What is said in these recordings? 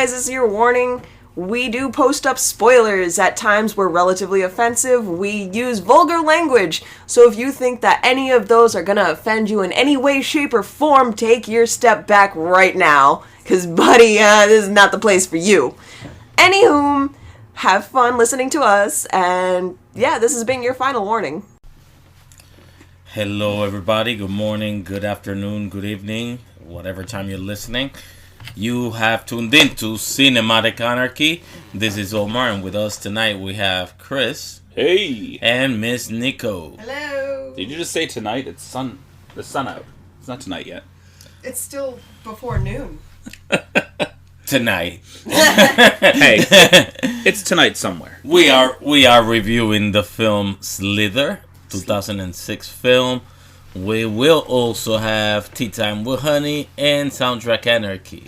guys, this is your warning. We do post up spoilers. At times we're relatively offensive. We use vulgar language. So if you think that any of those are gonna offend you in any way, shape, or form, take your step back right now. Because, buddy, this is not the place for you. Anywho, have fun listening to us. And, yeah, this has been your final warning. Hello, everybody. Good morning, good afternoon, good evening, whatever time you're listening. You have tuned into Cinematic Anarchy. This is Omar, and with us tonight we have Chris. Hey. And Miss Nico. Hello. Did you just say tonight? It's the sun out. It's not tonight yet. It's still before noon. Tonight. Hey, it's tonight somewhere. We are reviewing the film Slither, 2006 film. We will also have Tea Time with Honey and Soundtrack Anarchy.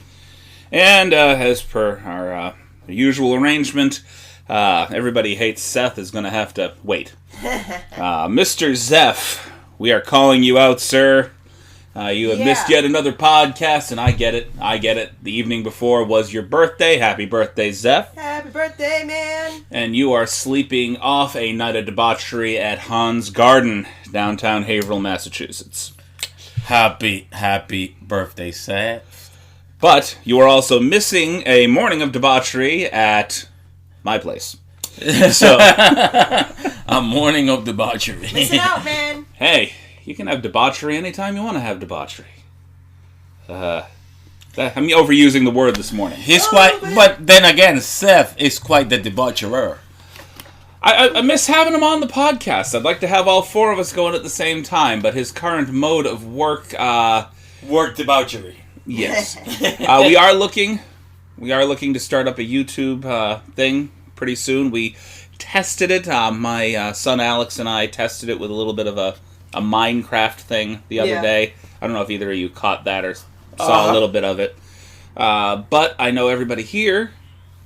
And as per our usual arrangement, Everybody Hates Seth is going to have to wait. Mr. Zeph, we are calling you out, sir. You have missed yet another podcast, and I get it. The evening before was your birthday. Happy birthday, Zeph. Happy birthday, man. And you are sleeping off a night of debauchery at Hans Garden, downtown Haverhill, Massachusetts. Happy birthday, Seth. But you are also missing a morning of debauchery at my place. So a morning of debauchery. Missing out, man. Hey, you can have debauchery anytime you want to have debauchery. I'm overusing the word this morning. But then again, Seth is quite the debaucherer. I miss having him on the podcast. I'd like to have all four of us going at the same time, but his current mode of work... work debauchery. Yes. We are looking to start up a YouTube thing pretty soon. We tested it. My son Alex and I tested it with a little bit of a Minecraft thing the other day. I don't know if either of you caught that or saw a little bit of it. But I know everybody here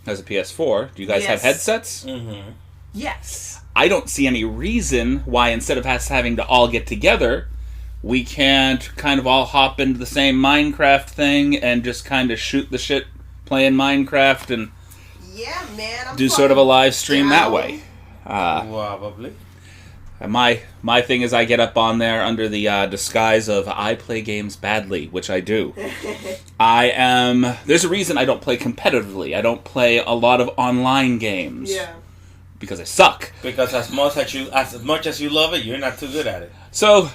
has a PS4. Do you guys have headsets? Mm-hmm. Yes. I don't see any reason why instead of us having to all get together, we can't kind of all hop into the same Minecraft thing and just kind of shoot the shit playing Minecraft and do sort of a live stream that way. Probably. My thing is I get up on there under the disguise of I play games badly, which I do. There's a reason I don't play competitively. I don't play a lot of online games. Yeah. Because I suck. Because as much as you love it, you're not too good at it. So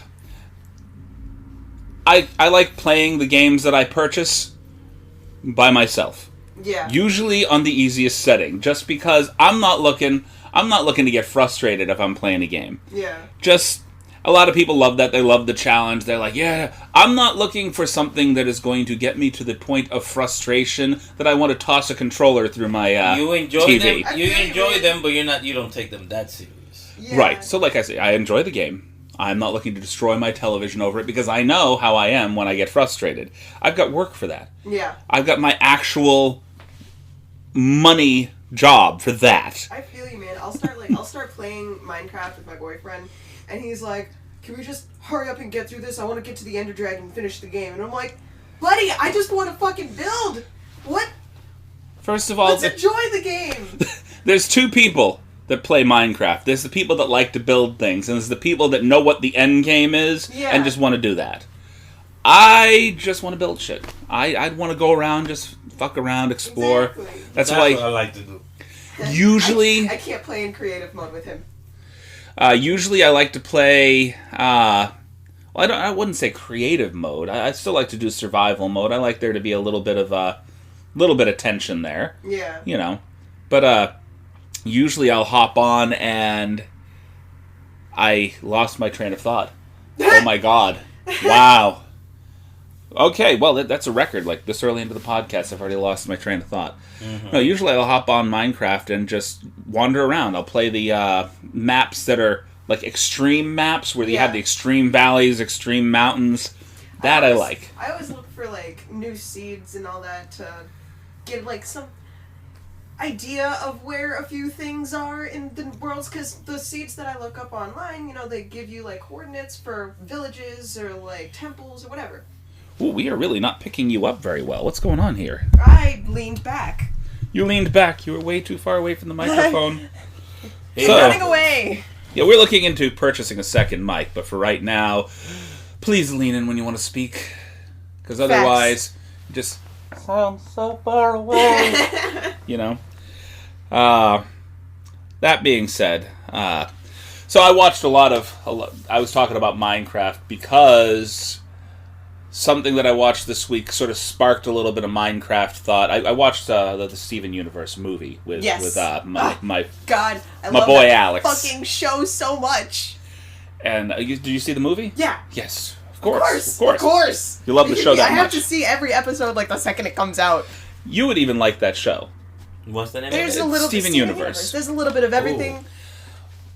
I like playing the games that I purchase by myself. Yeah. Usually on the easiest setting, just because I'm not looking to get frustrated if I'm playing a game. Yeah. Just, a lot of people love that. They love the challenge. They're like, yeah, I'm not looking for something that is going to get me to the point of frustration that I want to toss a controller through my you enjoy TV. them. You enjoy them, but you don't take them that serious. Yeah. Right. So like I say, I enjoy the game. I'm not looking to destroy my television over it because I know how I am when I get frustrated. I've got work for that. Yeah. I've got my actual money job for that. I feel you, man. I'll start playing Minecraft with my boyfriend, and he's like, "Can we just hurry up and get through this? I want to get to the Ender Dragon and finish the game." And I'm like, "Buddy, I just want to fucking build. What? First of all, let's enjoy the game." There's two people that play Minecraft. There's the people that like to build things, and there's the people that know what the end game is and just want to do that. I just want to build shit. I'd want to go around, just fuck around, explore. Exactly. That's what I like to do. Usually, I can't play in creative mode with him. Usually, I like to play. I wouldn't say creative mode. I still like to do survival mode. I like there to be a little bit of tension there. Yeah. You know, but usually I'll hop on and I lost my train of thought. Oh my god! Wow. Okay, well, that's a record. Like, this early into the podcast, I've already lost my train of thought. Mm-hmm. No, usually I'll hop on Minecraft and just wander around. I'll play the maps that are, like, extreme maps, where you have the extreme valleys, extreme mountains. That I like. I always look for, like, new seeds and all that to get, like, some idea of where a few things are in the worlds, because the seeds that I look up online, you know, they give you, like, coordinates for villages or, like, temples or whatever. Ooh, we are really not picking you up very well. What's going on here? I leaned back. You leaned back. You were way too far away from the microphone. He's running away. Yeah, we're looking into purchasing a second mic, but for right now, please lean in when you want to speak. Because otherwise, you just sound so far away. You know? That being said, so I watched a lot. I was talking about Minecraft because something that I watched this week sort of sparked a little bit of Minecraft thought. I watched the Steven Universe movie with my God, I my love boy that Alex. fucking show so much. And did you see the movie? Yeah. Yes, Of course. You love the show that much. I have to see every episode like the second it comes out. You would even like that show. What's the name There's of it? a little Steven Steven Universe. There's a little bit of everything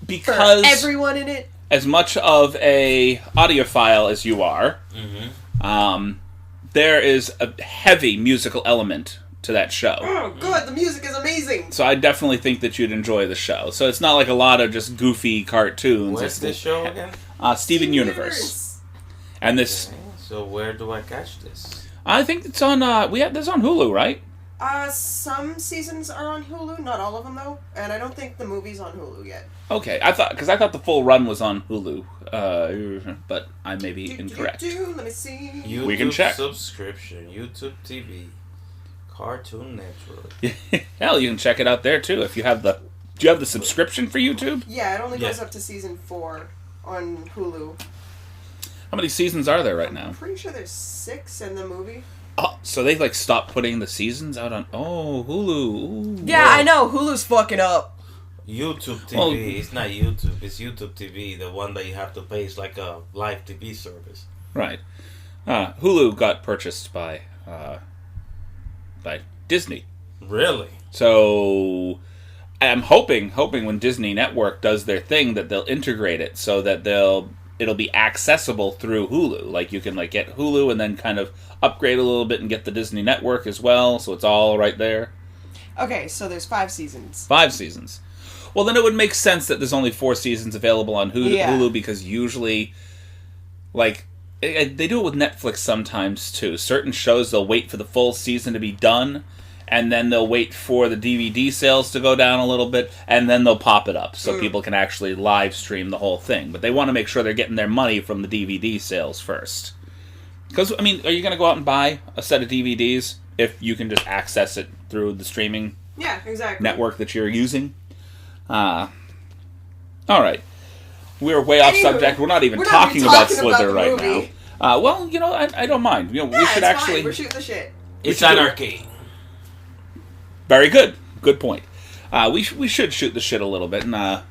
Because for everyone in it. as much of a audiophile as you are, there is a heavy musical element to that show. Oh, good. The music is amazing. So I definitely think that you'd enjoy the show. So it's not like a lot of just goofy cartoons. What's this show again? Steven Universe. And this... Okay, so where do I catch this? I think it's on... this on Hulu, right? Some seasons are on Hulu, not all of them though, and I don't think the movie's on Hulu yet. Okay, I thought the full run was on Hulu, but I may be incorrect. Let me see. YouTube We can check. Subscription, YouTube TV, Cartoon Network. Hell, you can check it out there too if you have the. Do you have the subscription for YouTube? Yeah, it only goes up to season 4 on Hulu. How many seasons are there right now? I'm pretty sure there's 6 in the movie. Oh, so they stopped putting the seasons out on Hulu. Ooh. Yeah, I know. Hulu's fucking up. YouTube TV. Well, it's not YouTube. It's YouTube TV. The one that you have to pay is like a live TV service. Right. Hulu got purchased by Disney. Really? So I'm hoping when Disney Network does their thing that they'll integrate it so that it'll be accessible through Hulu. Like you can get Hulu and then kind of upgrade a little bit and get the Disney Network as well, so it's all right there. Okay, so there's 5 seasons. 5 seasons. Well, then it would make sense that there's only 4 seasons available on Hulu because usually, they do it with Netflix sometimes too. Certain shows, they'll wait for the full season to be done, and then they'll wait for the DVD sales to go down a little bit, and then they'll pop it up so people can actually live stream the whole thing. But they want to make sure they're getting their money from the DVD sales first. Because, are you going to go out and buy a set of DVDs if you can just access it through the streaming network that you're using? All right. We're way off subject. We're not even talking about Slither right now. Well, I don't mind. We should actually... Fine. We're shooting the shit. It's anarchy. Very good. Good point. We should shoot the shit a little bit, and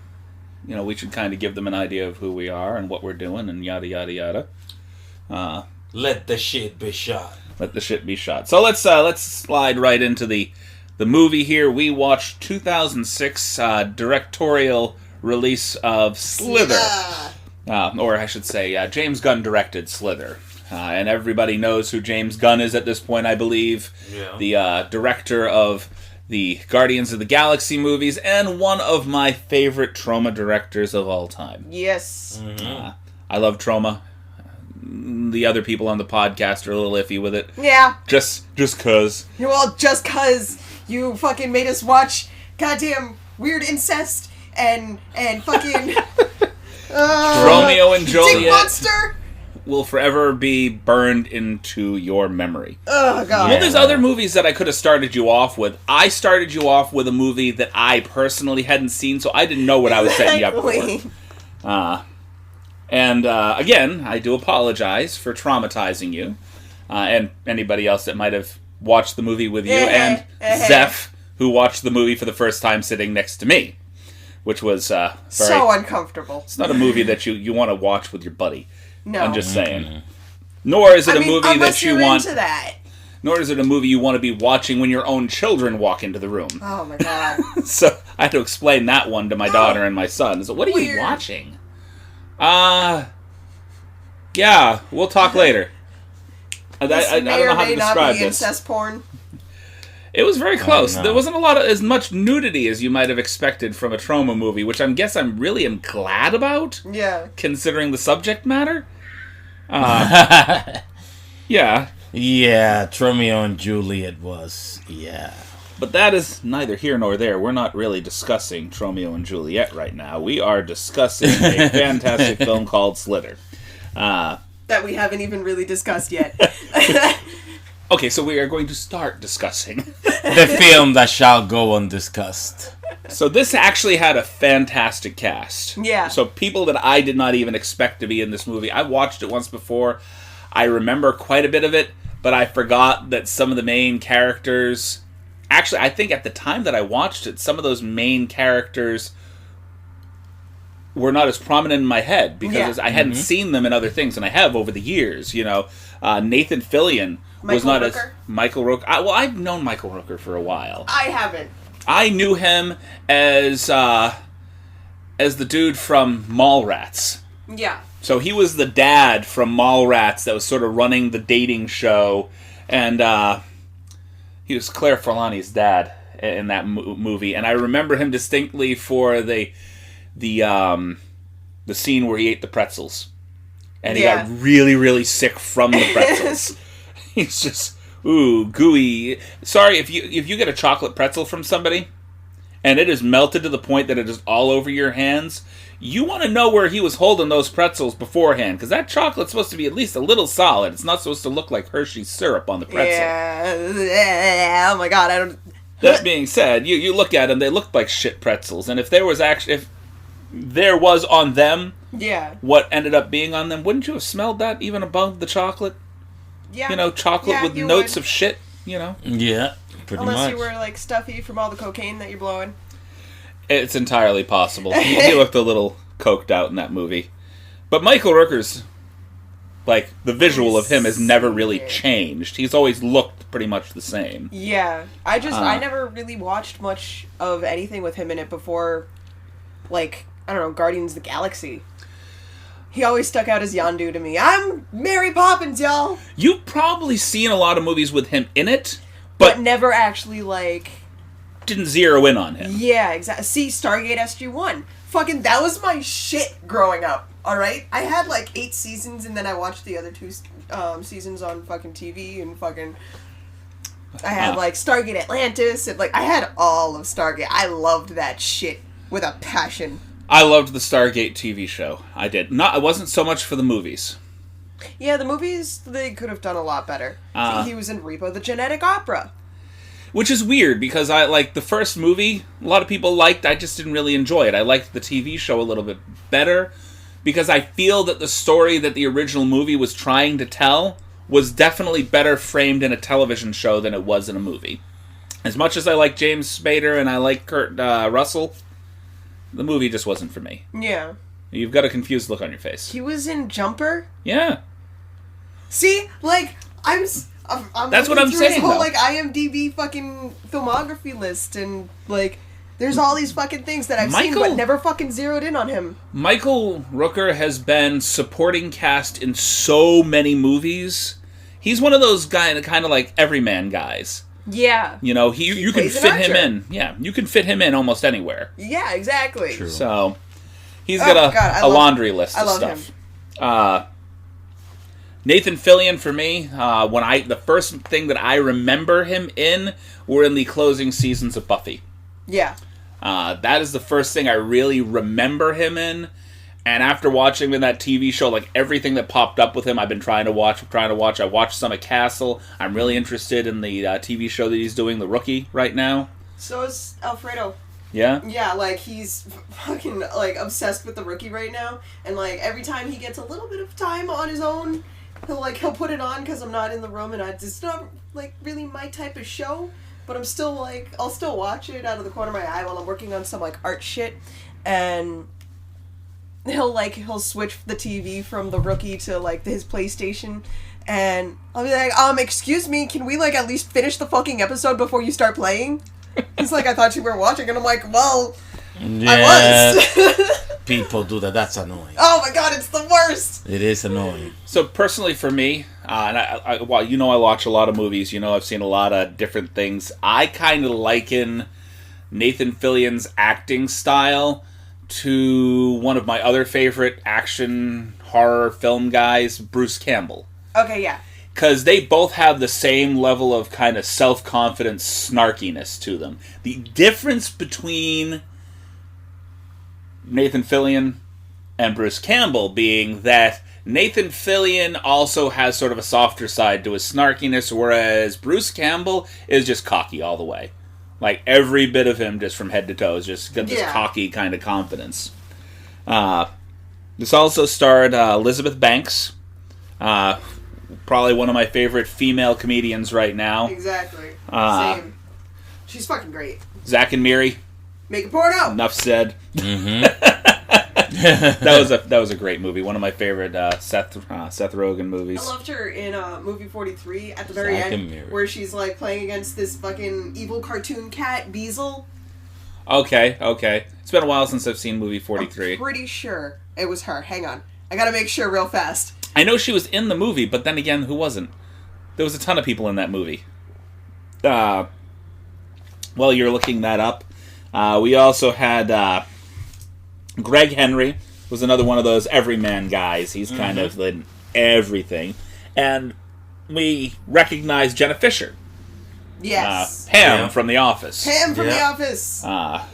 we should kind of give them an idea of who we are and what we're doing, and yada yada yada. Let the shit be shot. Let the shit be shot. So let's slide right into the movie here. We watched 2006 directorial release of Slither, or I should say, James Gunn directed Slither. And everybody knows who James Gunn is at this point, I believe. Yeah. The director of the Guardians of the Galaxy movies, and one of my favorite Troma directors of all time. Yes. Mm-hmm. I love Troma. The other people on the podcast are a little iffy with it. Yeah. Just cause. Well, just cause you fucking made us watch goddamn weird incest and fucking... Romeo and Juliet. Dick Monster? Will forever be burned into your memory. Oh, God. Well, there's other movies that I could have started you off with. I started you off with a movie that I personally hadn't seen, so I didn't know what I was setting you up for. Again, I do apologize for traumatizing you, and anybody else that might have watched the movie with you, and Zeph, who watched the movie for the first time sitting next to me, which was so uncomfortable. It's not a movie that you want to watch with your buddy. No. I'm just saying. Mm-hmm. Nor is it a movie that you want. Into that. Nor is it a movie you want to be watching when your own children walk into the room. Oh my God. So I had to explain that one to my daughter and my son. So what are you watching? Yeah, we'll talk later. I don't know how to describe this. Incest porn. It was very close. There wasn't as much nudity as you might have expected from a Troma movie, which I'm really glad about. Yeah. Considering the subject matter. Yeah. Yeah, Romeo and Juliet was, But that is neither here nor there. We're not really discussing Romeo and Juliet right now. We are discussing a fantastic film called Slither. That we haven't even really discussed yet. Okay, so we are going to start discussing. the film that shall go undiscussed. So this actually had a fantastic cast. Yeah. So people that I did not even expect to be in this movie. I watched it once before. I remember quite a bit of it, but I forgot that some of the main characters... Actually, I think at the time that I watched it, some of those main characters were not as prominent in my head because I hadn't seen them in other things, and I have over the years. Nathan Fillion was not as Michael Rooker. Well, I've known Michael Rooker for a while. I haven't. I knew him as the dude from Mallrats. Yeah. So he was the dad from Mallrats that was sort of running the dating show, and he was Claire Forlani's dad in that movie. And I remember him distinctly for the scene where he ate the pretzels, and he got really, really sick from the pretzels. He's just gooey. Sorry if you get a chocolate pretzel from somebody, and it is melted to the point that it is all over your hands. You want to know where he was holding those pretzels beforehand, because that chocolate's supposed to be at least a little solid. It's not supposed to look like Hershey's syrup on the pretzel. Yeah. Oh my god, I don't... That being said, you look at them, they look like shit pretzels, and if there was on them what ended up being on them, wouldn't you have smelled that even above the chocolate? Yeah. Chocolate with notes of shit, Yeah, pretty much. Unless you were, like, stuffy from all the cocaine that you're blowing. It's entirely possible. He looked a little coked out in that movie. But Michael Rooker's, like, the visual of him has never really changed. He's always looked pretty much the same. Yeah. I never really watched much of anything with him in it before, like, I don't know, Guardians of the Galaxy. He always stuck out as Yondu to me. I'm Mary Poppins, y'all! You've probably seen a lot of movies with him in it, but never actually, like... didn't zero in on him. Yeah, exactly. See, Stargate SG-1. Fucking, that was my shit growing up, alright? I had, like, 8 seasons, and then I watched the other 2 seasons on fucking TV, and fucking... I had, like, Stargate Atlantis, and, like, I had all of Stargate. I loved that shit with a passion. I loved the Stargate TV show. I did. It wasn't so much for the movies. Yeah, the movies, they could have done a lot better. He was in Repo the Genetic Opera. Which is weird, because I like the first movie, a lot of people liked, I just didn't really enjoy it. I liked the TV show a little bit better, because I feel that the story that the original movie was trying to tell was definitely better framed in a television show than it was in a movie. As much as I like James Spader and I like Kurt Russell, the movie just wasn't for me. Yeah. You've got a confused look on your face. He was in Jumper? Yeah. See, like, I'm that's what I'm saying, his whole, though. like, IMDb fucking filmography list, and, like, there's all these fucking things that I've seen, but never fucking zeroed in on him. Michael Rooker has been supporting cast in so many movies. He's one of those kind of like everyman guys. Yeah. You know, you can fit him in. Yeah, you can fit him in almost anywhere. Yeah, exactly. True. So, he's got a laundry list of stuff. Him. Nathan Fillion for me. The first thing that I remember him in were in the closing seasons of Buffy. Yeah. That is the first thing I really remember him in. And after watching him in that TV show, like everything that popped up with him, I've been trying to watch. I watched some of Castle. I'm really interested in the TV show that he's doing, The Rookie, right now. So is Alfredo. Yeah? Yeah, like, he's fucking, like, obsessed with The Rookie right now. And, like, every time he gets a little bit of time on his own, he'll put it on because I'm not in the room, and it's not, like, really my type of show. But I'm still, like, I'll still watch it out of the corner of my eye while I'm working on some, like, art shit. And... he'll switch the TV from The Rookie to, like, his PlayStation, and I'll be like, excuse me, can we, like, at least finish the fucking episode before you start playing? He's like, I thought you were watching, and I'm like, well, yeah, I was. People do that. That's annoying. Oh my god, it's the worst! It is annoying. So, personally for me, and I watch a lot of movies, I've seen a lot of different things. I kind of liken Nathan Fillion's acting style to one of my other favorite action horror film guys, Bruce Campbell. Okay, yeah. because they both have the same level of kind of self-confident snarkiness to them. The difference between Nathan Fillion and Bruce Campbell being that Nathan Fillion also has sort of a softer side to his snarkiness, whereas Bruce Campbell is just cocky all the way. Like, every bit of him, just from head to toe, is just got this cocky kind of confidence. This also starred Elizabeth Banks, probably one of my favorite female comedians right now. Exactly. Same. She's fucking great. Zack and Miri. Make a porno. Enough said. Mm-hmm. that was a great movie. One of my favorite Seth Rogen movies. I loved her in movie 43 at the very end, where she's like playing against this fucking evil cartoon cat, Beazle. Okay. It's been a while since I've seen movie 43. I'm pretty sure it was her. Hang on. I gotta make sure real fast. I know she was in the movie, but then again, who wasn't? There was a ton of people in that movie. While you're looking that up, we also had Greg Henry, was another one of those everyman guys. He's kind of in everything. And we recognize Jenna Fisher. Yes. Pam from The Office. Pam from The Office.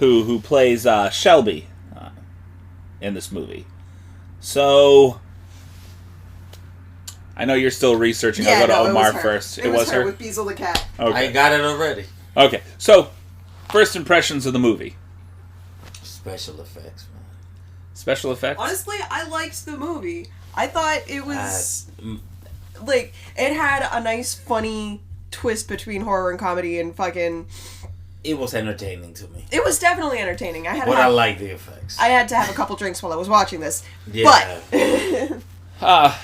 Who plays Shelby in this movie. So, I know you're still researching. I'll go to Omar first. It was her with Beazle the cat. Okay. I got it already. Okay, so, first impressions of the movie. Special effects, man. Special effects? Honestly, I liked the movie. I thought it was... like, it had a nice, funny twist between horror and comedy and fucking... It was entertaining to me. It was definitely entertaining. I like the effects. I had to have a couple drinks while I was watching this. Yeah. But...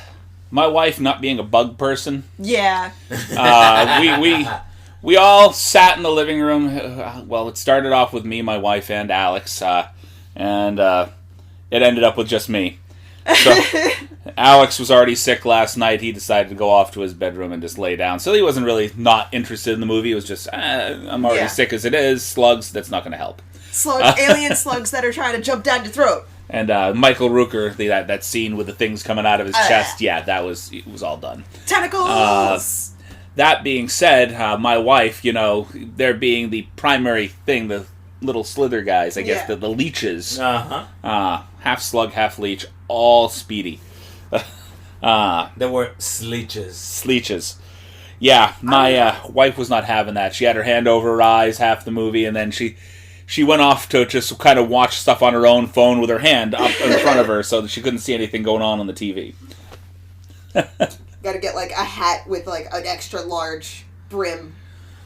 my wife not being a bug person. Yeah. We all sat in the living room. Well, it started off with me, my wife, and Alex. And it ended up with just me. So Alex was already sick last night. He decided to go off to his bedroom and just lay down. So he wasn't really not interested in the movie. It was just, I'm already sick as it is. Slugs, that's not going to help. Alien slugs that are trying to jump down your throat. And Michael Rooker, that scene with the things coming out of his chest, it was all done. Tentacles! That being said, my wife, there being the primary thing, the little slither guys, I guess, the leeches. Half slug, half leech, all speedy. There were sleeches. Sleeches. Yeah, my wife was not having that. She had her hand over her eyes half the movie, and then she went off to just kind of watch stuff on her own phone with her hand up in front of her so that she couldn't see anything going on the TV. Gotta get, like, a hat with, like, an extra large brim.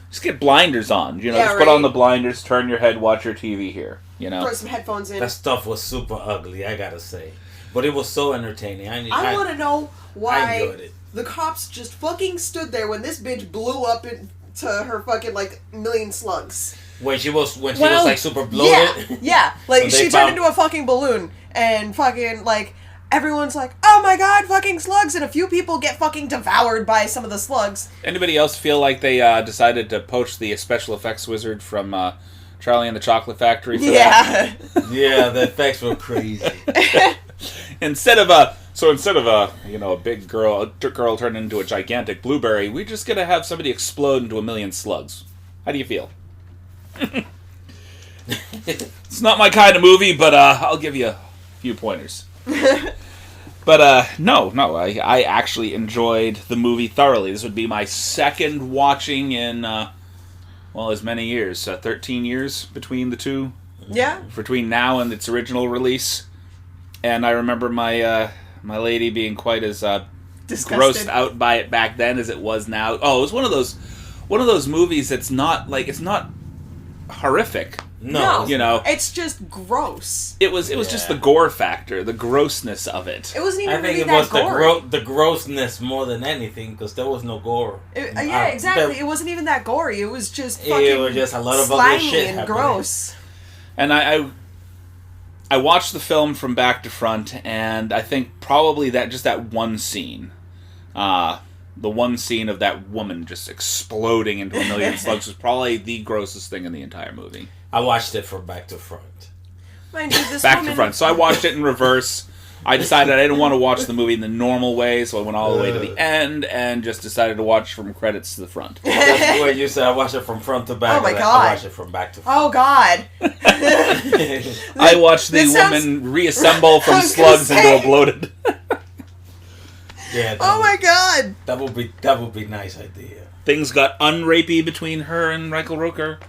Just get blinders on. Put on the blinders, turn your head, watch your TV here. Throw some headphones in. That stuff was super ugly, I gotta say. But it was so entertaining. I want to know why the cops just fucking stood there when this bitch blew up into her fucking, like, million slugs. When she was like super bloated? Yeah. Like, she turned into a fucking balloon and fucking, like... Everyone's like, oh my god, fucking slugs, and a few people get fucking devoured by some of the slugs. Anybody else feel like they decided to poach the special effects wizard from Charlie and the Chocolate Factory for that? Yeah, the effects were crazy. Instead of a big girl turning into a gigantic blueberry, we're just gonna have somebody explode into a million slugs. How do you feel? It's not my kind of movie, but I'll give you a few pointers. But no, I actually enjoyed the movie thoroughly. This would be my second watching in as many years, 13 years between the two. Yeah. Between now and its original release, and I remember my lady being quite as grossed out by it back then as it was now. Oh, it was one of those movies that's not it's not horrific. No, it's just gross. It was just the gore factor, the grossness of it. It wasn't even really that gory. The grossness more than anything, because there was no gore. Exactly. It wasn't even that gory. It was just fucking it was just a lot of other shit and happening. Gross. And I watched the film from back to front, and I think probably that one scene, the one scene of that woman just exploding into a million slugs was probably the grossest thing in the entire movie. I watched it from back to front. Mind you, back to front. So I watched it in reverse I decided I didn't want to watch the movie in the normal way, so I went all the way to the end and just decided to watch from credits to the front. That's the way you said I watched it from front to back. Oh my God. I watched it from back to front. Oh God. I watched the woman reassemble from slugs into a bloated. Yeah. Oh my God. That would be a nice idea. Things got unrapey between her and Michael Rooker.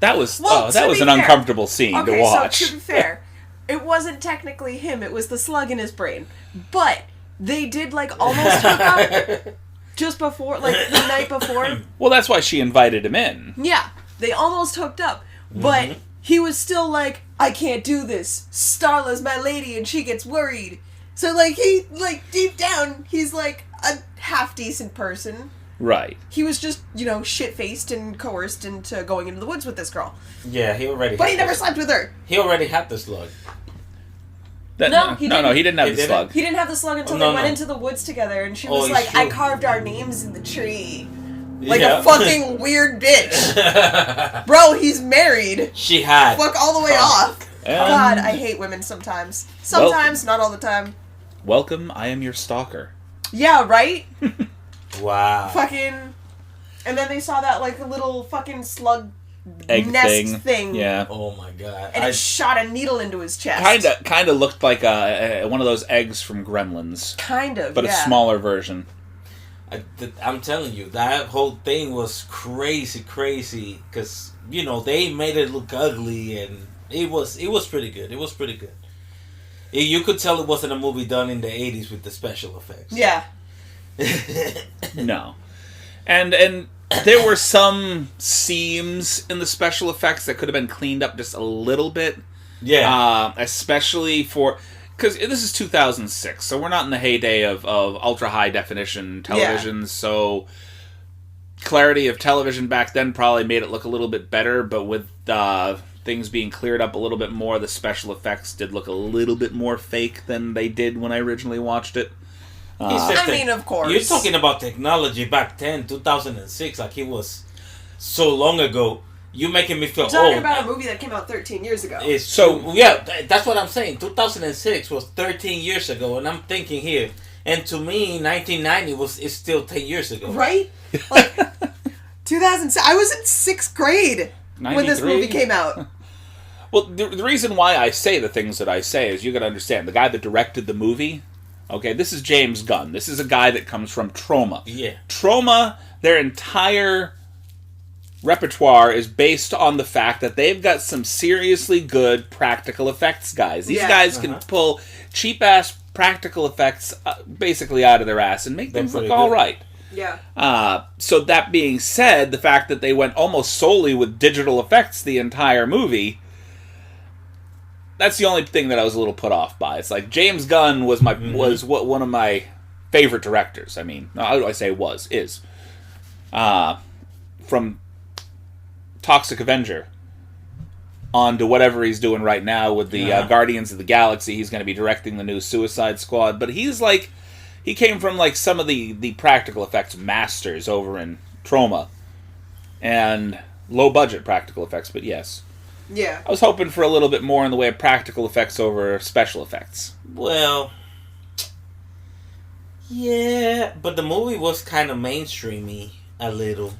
That was Well, that was an fair. uncomfortable scene to watch. So to be fair, it wasn't technically him. It was the slug in his brain. But they did like almost hook up just before, like the night before. Well, that's why she invited him in. Yeah, they almost hooked up, but he was still like, I can't do this. Starla's my lady, and she gets worried. So like he deep down, he's like a half decent person. Right. He was just, shit faced and coerced into going into the woods with this girl. Yeah, he already. But he never slept with her. He already had the slug. He didn't have the slug. He didn't have the slug until they went into the woods together, and she was like, I carved our names in the tree. Like a fucking weird bitch. Bro, he's married. She had. Fuck all the way off. And God, I hate women sometimes. Sometimes, not all the time. Welcome, I am your stalker. Yeah, right? Wow. Fucking... And then they saw that, like, little fucking slug Egg nest thing. Yeah. Oh my God. And it shot a needle into his chest. Kind of looked like one of those eggs from Gremlins. Kind of, but a smaller version. I'm telling you, that whole thing was crazy, because, they made it look ugly, and it was pretty good. It was pretty good. You could tell it wasn't a movie done in the 80s with the special effects. Yeah. No. And there were some seams in the special effects that could have been cleaned up just a little bit. Yeah. Especially for... Because this is 2006, so we're not in the heyday of ultra-high definition television, so clarity of television back then probably made it look a little bit better, but with things being cleared up a little bit more, the special effects did look a little bit more fake than they did when I originally watched it. Of course. You're talking about technology back then, 2006, like it was so long ago. You're making me feel old. Talking about a movie that came out 13 years ago. That's what I'm saying. 2006 was 13 years ago, and I'm thinking here, and to me, 1990 is still 10 years ago. Right? Like, 2006. I was in 6th grade 93? when this movie came out. Well, the reason why I say the things that I say is you got to understand, the guy that directed the movie, okay, this is James Gunn. This is a guy that comes from Troma. Yeah. Troma, their entire repertoire is based on the fact that they've got some seriously good practical effects guys. These guys can pull cheap-ass practical effects basically out of their ass and make them look all right. Yeah. So that being said, the fact that they went almost solely with digital effects the entire movie, that's the only thing that I was a little put off by. It's like James Gunn was one of my favorite directors. I mean, how do I say is? From Toxic Avenger on to whatever he's doing right now with the Guardians of the Galaxy. He's going to be directing the new Suicide Squad. But he came from like some of the practical effects masters over in Troma. And low budget practical effects, but yes. Yeah. I was hoping for a little bit more in the way of practical effects over special effects. Well, yeah, but the movie was kind of mainstreamy a little.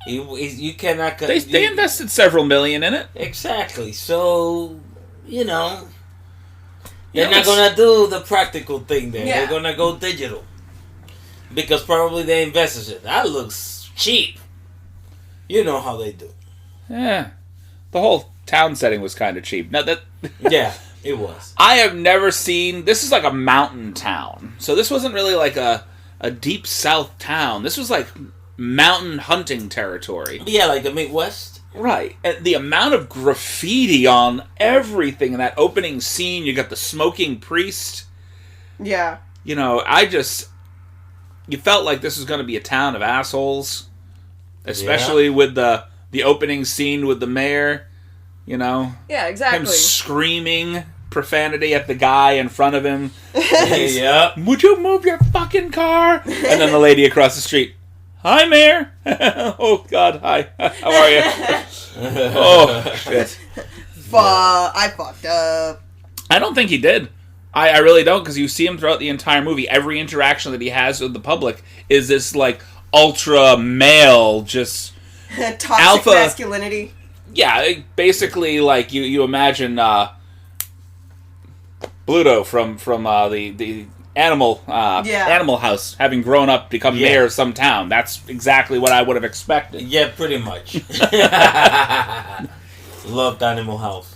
You cannot... They invested several million in it. Exactly. So, they're not going to do the practical thing there. Yeah. They're going to go digital. Because probably they invested it. That looks cheap. You know how they do. Yeah. The whole town setting was kind of cheap. Now that... Yeah, it was. I have never seen... This is like a mountain town. So this wasn't really like a deep south town. This was like mountain hunting territory. Yeah, like the Midwest. Right. And the amount of graffiti on everything in that opening scene. You got the smoking priest. Yeah. You felt like this was going to be a town of assholes. Especially with the opening scene with the mayor. Yeah, exactly. Him screaming profanity at the guy in front of him. Yeah. Would you move your fucking car? And then the lady across the street. Hi, Mayor. Oh, God. Hi. How are you? Oh, shit. I fucked up. I don't think he did. I really don't, because you see him throughout the entire movie. Every interaction that he has with the public is this, like, ultra male, just Toxic alpha masculinity. Yeah, basically, like, you imagine Bluto from the Animal House, having grown up, become mayor of some town. That's exactly what I would have expected. Yeah, pretty much. Loved Animal House.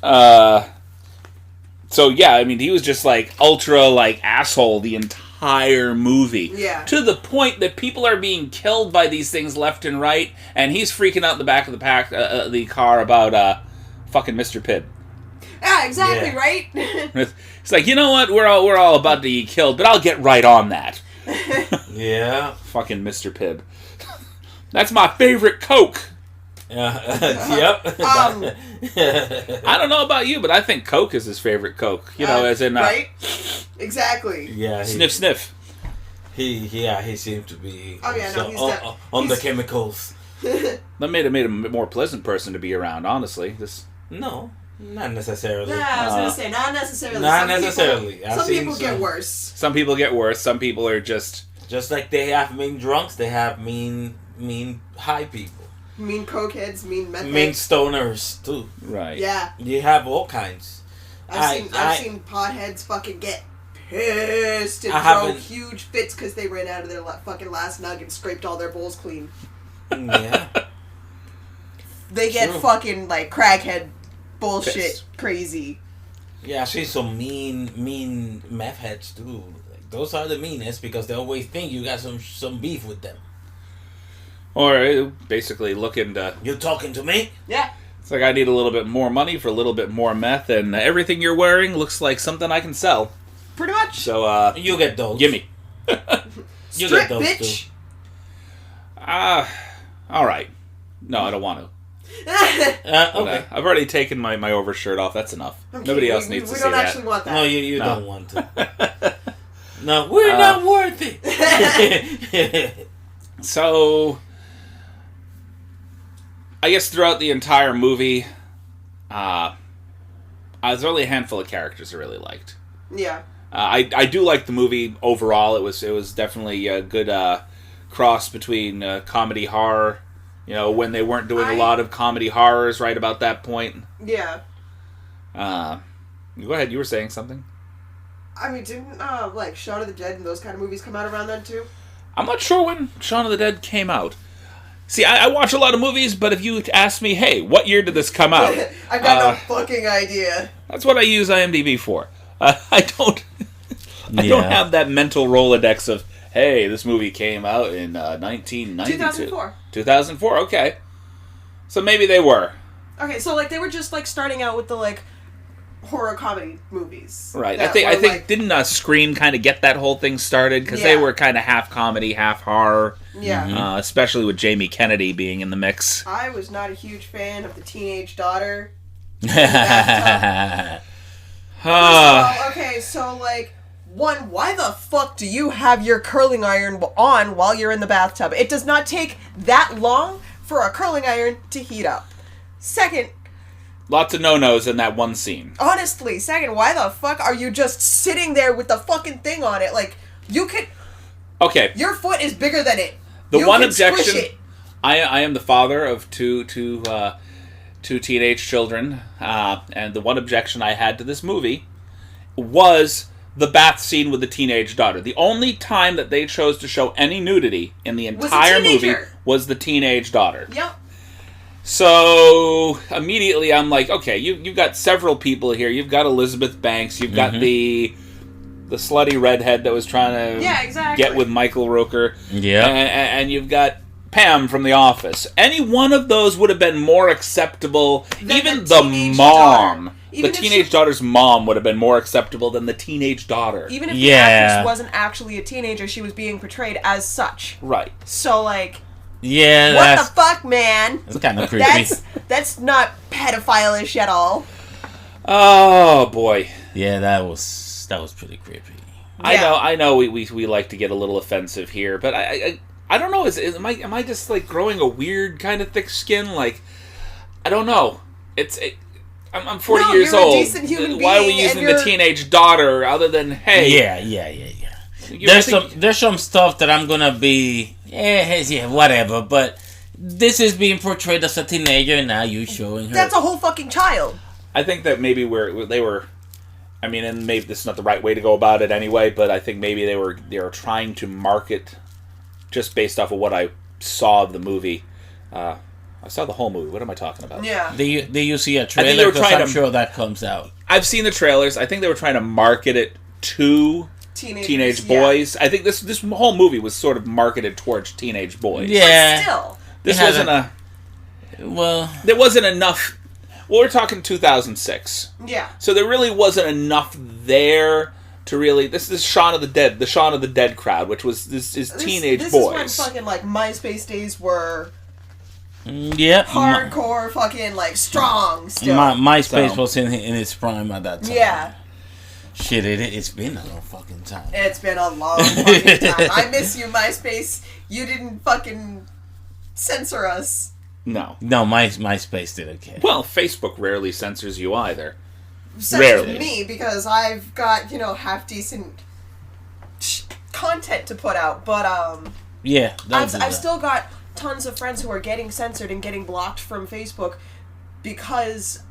So yeah, I mean, he was just like ultra like asshole the entire movie. Yeah. To the point that people are being killed by these things left and right, and he's freaking out in the back of the car about fucking Mr. Pibb. Yeah, exactly, right? It's like, you know what? We're all about to get killed, but I'll get right on that. Yeah. Fucking Mr. Pibb. That's my favorite Coke. Yep. I don't know about you, but I think Coke is his favorite Coke. You know, as in right? Exactly. Yeah. Sniff. He seemed to be. Oh yeah, no, he's on the chemicals. That made him a more pleasant person to be around. Honestly, No, not necessarily. Yeah, I was gonna say not necessarily. Not necessarily. Some people get worse. Some people get worse. Some people are just like they have mean drunks. They have mean high people. Mean cokeheads, mean meth Mean heads. stoners too. right. Yeah. You have all kinds. I've seen potheads fucking get pissed and throw haven't- huge fits because they ran out of their fucking last nug and scraped all their bowls clean. Yeah. They get True. fucking like crackhead bullshit Pissed. crazy. Yeah, I see some mean meth heads too. Like, those are the meanest because they always think you got some beef with them. Or basically looking to. You talking to me? Yeah. It's like, I need a little bit more money for a little bit more meth, and everything you're wearing looks like something I can sell. Pretty much. So You get those. gimme. You Strip, get those bitch. too. All right. No, I don't want to. Okay. But, I've already taken my overshirt off. That's enough. Nobody else needs to we see don't that. actually want that. No, you No. don't want to. No, we're not worth it. So, I guess throughout the entire movie, there's only a handful of characters I really liked. Yeah. I do like the movie overall. It was definitely a good cross between comedy horror. You know, when they weren't doing a lot of comedy horrors right about that point. Yeah. Go ahead. You were saying something. I mean, didn't like Shaun of the Dead and those kind of movies come out around then too? I'm not sure when Shaun of the Dead came out. See, I watch a lot of movies, but if you ask me, hey, what year did this come out? I got no fucking idea. That's what I use IMDb for. I don't have that mental Rolodex of, hey, this movie came out in 1992. 2004. 2004, okay. So maybe they were. Okay, so like they were just like starting out with the like horror comedy movies. Right. that I think were, like, didn't Scream kind of get that whole thing started? Because they Yeah. were kind of half comedy, half horror. Yeah. Especially with Jamie Kennedy being in the mix. I was not a huge fan of the teenage daughter. Okay, so like, one, why the fuck do you have your curling iron on while you're in the bathtub? It does not take that long for a curling iron to heat up. Second, Lots of no-nos in that one scene. honestly, why the fuck are you just sitting there with the fucking thing on it? Like, you could, Okay. your foot is bigger than it. The You one can squish objection. it. I am the father of two teenage children, and the one objection I had to this movie was the bath scene with the teenage daughter. The only time that they chose to show any nudity in the Was a entire movie teenager. was the teenage daughter. Yep. So immediately I'm like, okay, you've got several people here. You've got Elizabeth Banks. You've got the slutty redhead that was trying to get with Michael Rooker. Yeah. And you've got Pam from The Office. Any one of those would have been more acceptable. Even the mom. The teenage daughter's mom would have been more acceptable than the teenage daughter. Even if the actress wasn't actually a teenager, she was being portrayed as such. Right. So, like, Yeah, what the fuck, man? That's kind of creepy. That's not pedophile-ish at all. Oh, boy. Yeah, that was pretty creepy. I know we like to get a little offensive here, but I don't know, am I just like growing a weird kind of thick skin? Like, I don't know. I'm 40 No, years you're a old. decent human Why are we being, and using the you're- teenage daughter other than, hey... Yeah. There's some stuff that I'm gonna be... Yeah, whatever, but... This is being portrayed as a teenager, and now you're showing her... That's a whole fucking child. I think that maybe they were... I mean, and maybe this is not the right way to go about it anyway, but I think maybe they were trying to market, just based off of what I saw of the movie. I saw the whole movie. What am I talking about? Yeah. Do you see a I think trailer? they were Because trying I'm to- sure that comes out. I've seen the trailers. I think they were trying to market it to teenage boys. I think this whole movie was sort of marketed towards teenage boys. Yeah. But still. This It wasn't hasn't- a... Well... There wasn't enough... Well, we're talking 2006. Yeah. So there really wasn't enough there to really... This is Shaun of the Dead. The Shaun of the Dead crowd, which was this teenage this boys. This is when fucking, like, MySpace days were Yeah. hardcore fucking, like, strong still. MySpace So- was in its prime at that time. Yeah. Shit, it's been a long fucking time. It's been a long fucking time. I miss you, MySpace. You didn't fucking censor us. No. No, MySpace did okay. Well, Facebook rarely censors you either. Censor Rarely. me because I've got, half decent content to put out, but Yeah, I've still got tons of friends who are getting censored and getting blocked from Facebook because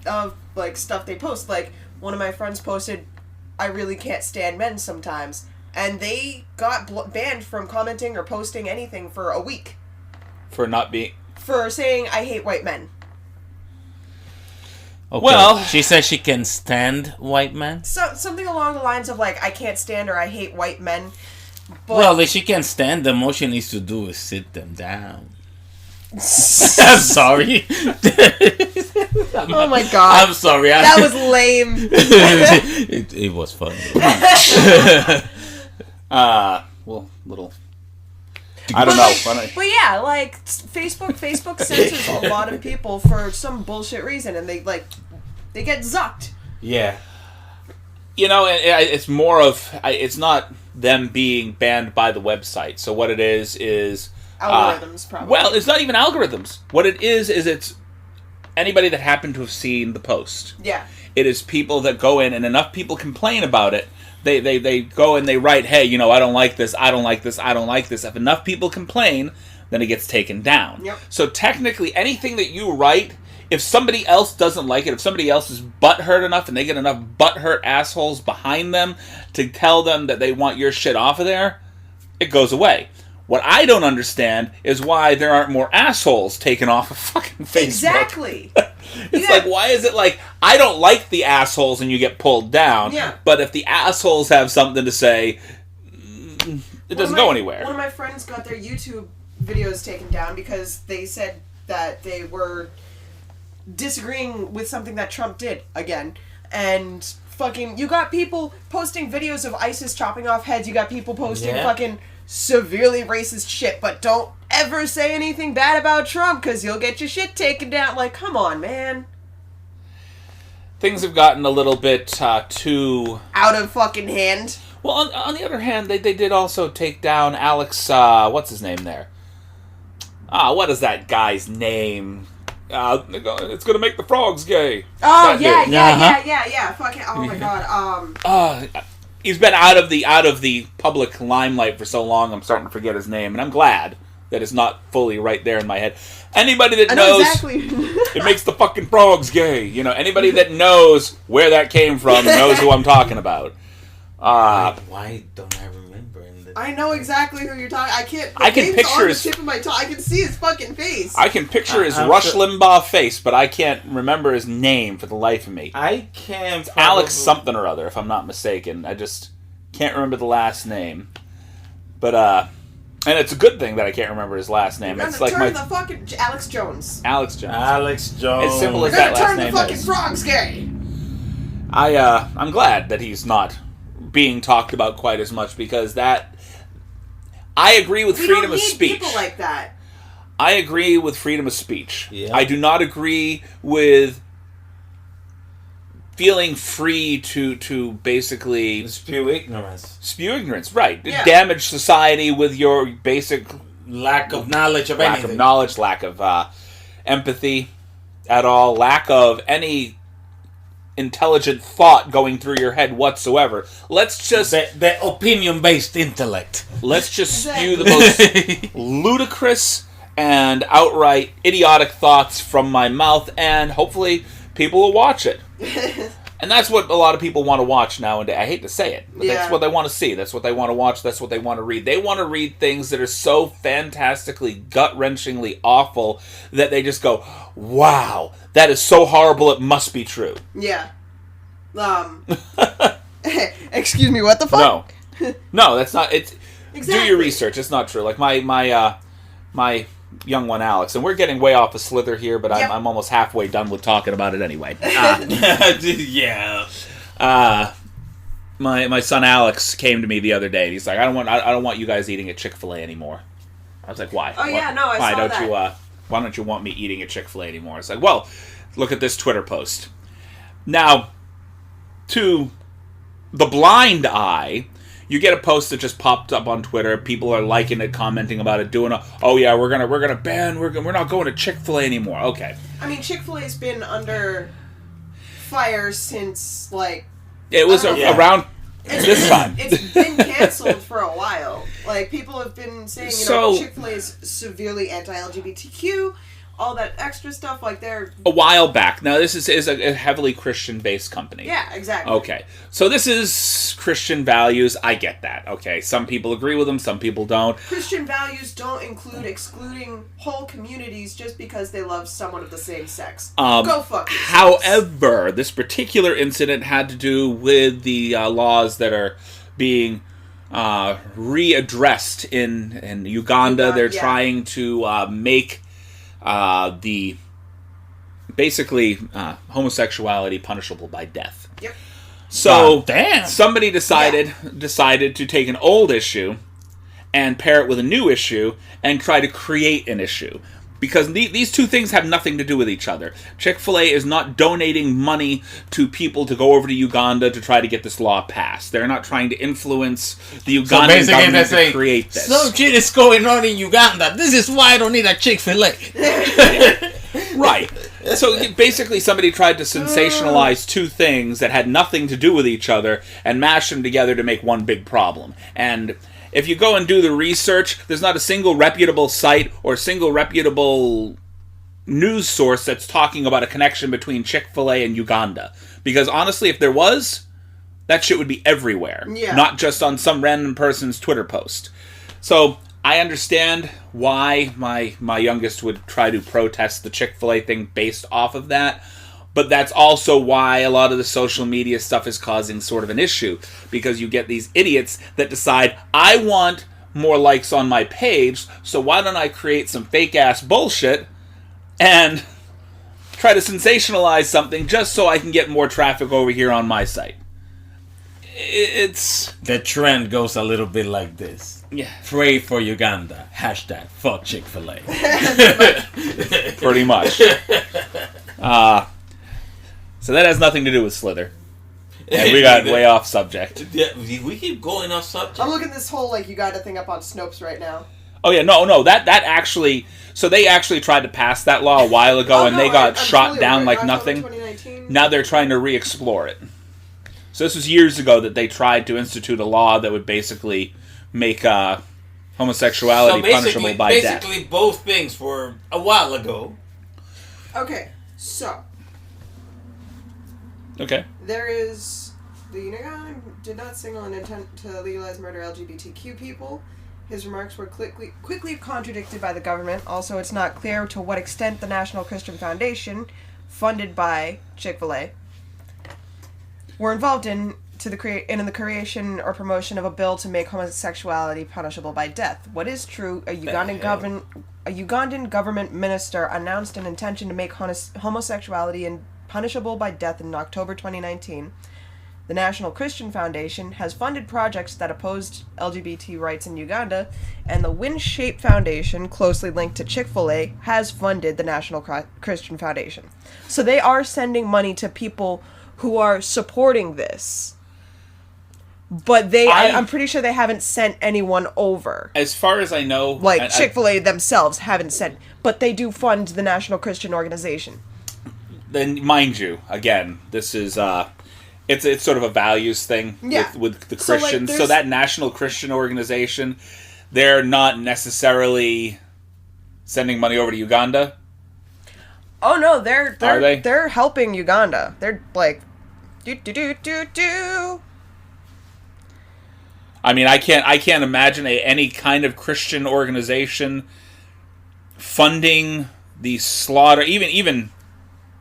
of, like, stuff they post. Like, one of my friends posted, "I really can't stand men sometimes," and they got banned from commenting or posting anything for a week For not being... for saying, "I hate white men." Okay. Well- She says she can stand white men. So something along the lines of, like, "I can't stand" or "I hate white men." But Well, if she can stand them, all she needs to do is sit them down. I'm sorry. oh my god, I'm sorry. that was lame. it was funny. well, little... I don't know. But yeah, like, Facebook censors a lot of people for some bullshit reason, and they get zucked. Yeah. It's more of... It's not them being banned by the website. So what it is... Algorithms, probably. Well, it's not even algorithms. What it is it's anybody that happened to have seen the post. Yeah. It is people that go in, and enough people complain about it. They go and they write, hey, I don't like this, I don't like this, I don't like this. If enough people complain, then it gets taken down. Yep. So technically, anything that you write, if somebody else doesn't like it, if somebody else is butthurt enough and they get enough butthurt assholes behind them to tell them that they want your shit off of there, it goes away. What I don't understand is why there aren't more assholes taken off of fucking Facebook. Exactly. It's like, why is it like, I don't like the assholes and you get pulled down, Yeah. but if the assholes have something to say, it doesn't go anywhere. One of my friends got their YouTube videos taken down because they said that they were disagreeing with something that Trump did again. And fucking, you got people posting videos of ISIS chopping off heads, you got people posting fucking severely racist shit, but don't ever say anything bad about Trump because you'll get your shit taken down. Like, come on, man. Things have gotten a little bit too... Out of fucking hand. Well, on the other hand, they did also take down Alex, what's his name there? What is that guy's name? It's gonna make the frogs gay. Oh, That yeah, dude. yeah. Fucking, oh my god, He's been out of the public limelight for so long, I'm starting to forget his name, and I'm glad that it's not fully right there in my head. Anybody that I know knows exactly. it makes the fucking frogs gay, anybody that knows where that came from knows who I'm talking about. Why don't I remember? I know exactly who you're talking. I can't. I can name's picture on his- the tip of my tongue. I can see his fucking face. I can picture his I'm Rush sure- Limbaugh face, but I can't remember his name for the life of me. I can't. Alex something or other, if I'm not mistaken. I just can't remember the last name. But, and it's a good thing that I can't remember his last name. We're It's gonna like turn my... the fucking Alex Jones. Alex Jones. Alex Jones. As simple We're as gonna that last turn the name fucking is. frogs gay. I'm glad that he's not being talked about quite as much, because that... I agree with We freedom don't of need speech. people like that. I agree with freedom of speech. Yeah. I do not agree with feeling free to basically Spew ignorance. spew ignorance. Right. Yeah. Damage society with your basic Lack of knowledge of lack anything. of knowledge, lack of empathy. at all, lack of any intelligent thought going through your head whatsoever. Let's just... The opinion-based intellect. Let's just spew the most ludicrous and outright idiotic thoughts from my mouth, and hopefully people will watch it. And that's what a lot of people want to watch nowadays. I hate to say it, but that's what they want to see. That's what they want to watch. That's what they want to read. They want to read things that are so fantastically, gut-wrenchingly awful that they just go, wow, that is so horrible, it must be true. Yeah. Excuse me, what the fuck? No, that's not... It's Exactly. Do your research. It's not true. Like my young one, Alex, and we're getting way off of Slither here, but I'm almost halfway done with talking about it anyway. Yeah. My son Alex came to me the other day. And he's like, I don't want you guys eating at Chick-fil-A anymore. I was like, why? Oh yeah, no, I saw that. Why don't you want me eating at Chick-fil-A anymore? It's like, well, look at this Twitter post. Now, to the blind eye, you get a post that just popped up on Twitter. People are liking it, commenting about it, doing oh yeah, we're gonna ban. We're not going to Chick-fil-A anymore. Okay. I mean, Chick-fil-A's been under fire since like it was around this time. It's been canceled for a while. Like people have been saying, Chick-fil-A is severely anti-LGBTQ. All that extra stuff, like they're... A while back. Now, this is a heavily Christian-based company. Yeah, exactly. Okay. So this is Christian values. I get that. Okay. Some people agree with them. Some people don't. Christian values don't include excluding whole communities just because they love someone of the same sex. Go fuck yourselves. However, this particular incident had to do with the laws that are being readdressed in Uganda. They're trying to make... homosexuality punishable by death. Yep. So somebody decided to take an old issue and pair it with a new issue and try to create an issue. Because these two things have nothing to do with each other. Chick-fil-A is not donating money to people to go over to Uganda to try to get this law passed. They're not trying to influence the Ugandan government to create this. Some shit is going on in Uganda. This is why I don't need a Chick-fil-A. Right. So basically somebody tried to sensationalize two things that had nothing to do with each other and mash them together to make one big problem. And... if you go and do the research, there's not a single reputable site or single reputable news source that's talking about a connection between Chick-fil-A and Uganda. Because honestly, if there was, that shit would be everywhere. Yeah. Not just on some random person's Twitter post. So, I understand why my youngest would try to protest the Chick-fil-A thing based off of that. But that's also why a lot of the social media stuff is causing sort of an issue. Because you get these idiots that decide, I want more likes on my page, so why don't I create some fake-ass bullshit and try to sensationalize something just so I can get more traffic over here on my site. It's... the trend goes a little bit like this. Yeah. Pray for Uganda. # fuck Chick-fil-A. Pretty much. So that has nothing to do with Slither. And we got way off subject. Yeah, we keep going off subject. I'm looking at this whole Uganda thing up on Snopes right now. Oh yeah, no, that actually... So they actually tried to pass that law a while ago, and they got shot down like nothing. Now they're trying to re-explore it. So this was years ago that they tried to institute a law that would basically make homosexuality punishable by death. Basically both things for a while ago. Okay, so... okay. There is... The Uganda did not signal an intent to legalize murder LGBTQ people. His remarks were quickly contradicted by the government. Also, it's not clear to what extent the National Christian Foundation, funded by Chick-fil-A, were involved in the creation or promotion of a bill to make homosexuality punishable by death. What is true, a Ugandan government minister announced an intention to make homosexuality punishable by death in October 2019. The National Christian Foundation has funded projects that opposed LGBT rights in Uganda, and the WinShape Foundation, closely linked to Chick-fil-A, has funded the National Christian Foundation. So they are sending money to people who are supporting this. But I'm pretty sure they haven't sent anyone over. As far as I know... Like, Chick-fil-A themselves haven't sent... But they do fund the National Christian Organization. then mind you, again, this is it's sort of a values thing with the Christians. So that National Christian Organization, they're not necessarily sending money over to Uganda. Oh no, they're Are they? They're helping Uganda. They're like do. I mean, I can't imagine any kind of Christian organization funding the slaughter, even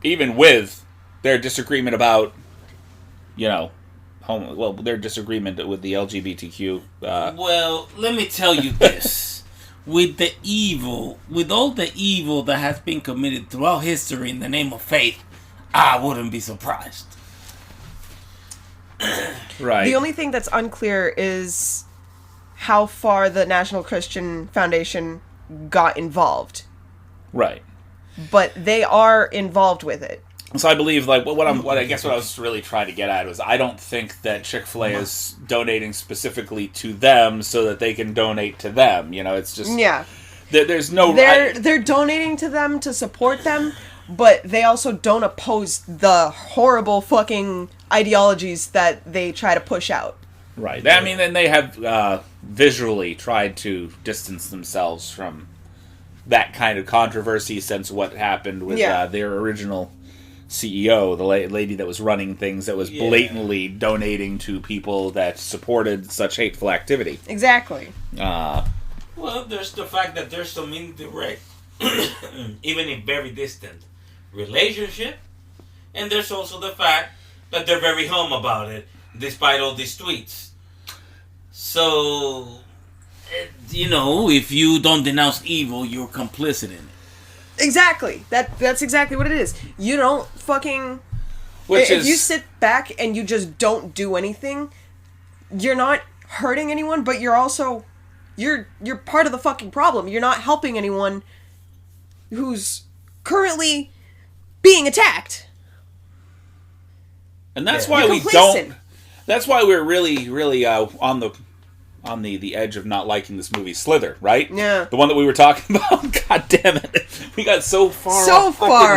with their disagreement about, their disagreement with the LGBTQ. Well, let me tell you this: with all the evil that has been committed throughout history in the name of faith, I wouldn't be surprised. Right. The only thing that's unclear is how far the National Christian Foundation got involved. Right. But they are involved with it. So I believe, like, what I was really trying to get at was, I don't think that Chick-fil-A is donating specifically to them so that they can donate to them. It's just there's no. They're donating to them to support them, but they also don't oppose the horrible fucking ideologies that they try to push out. Right. I mean, and they have visually tried to distance themselves from that kind of controversy since what happened with their original CEO, the lady that was running things, that was blatantly donating to people that supported such hateful activity. Exactly. Well, there's the fact that there's some indirect, even in very distant relationship, and there's also the fact that they're very home about it, despite all these tweets. So, if you don't denounce evil, you're complicit in it. Exactly. That's exactly what it is. You don't fucking... If you sit back and you just don't do anything, you're not hurting anyone, but you're also... You're part of the fucking problem. You're not helping anyone who's currently being attacked. And that's why we don't... That's why we're really, really on the edge of not liking this movie, Slither, right? Yeah. The one that we were talking about. God damn it. We got so far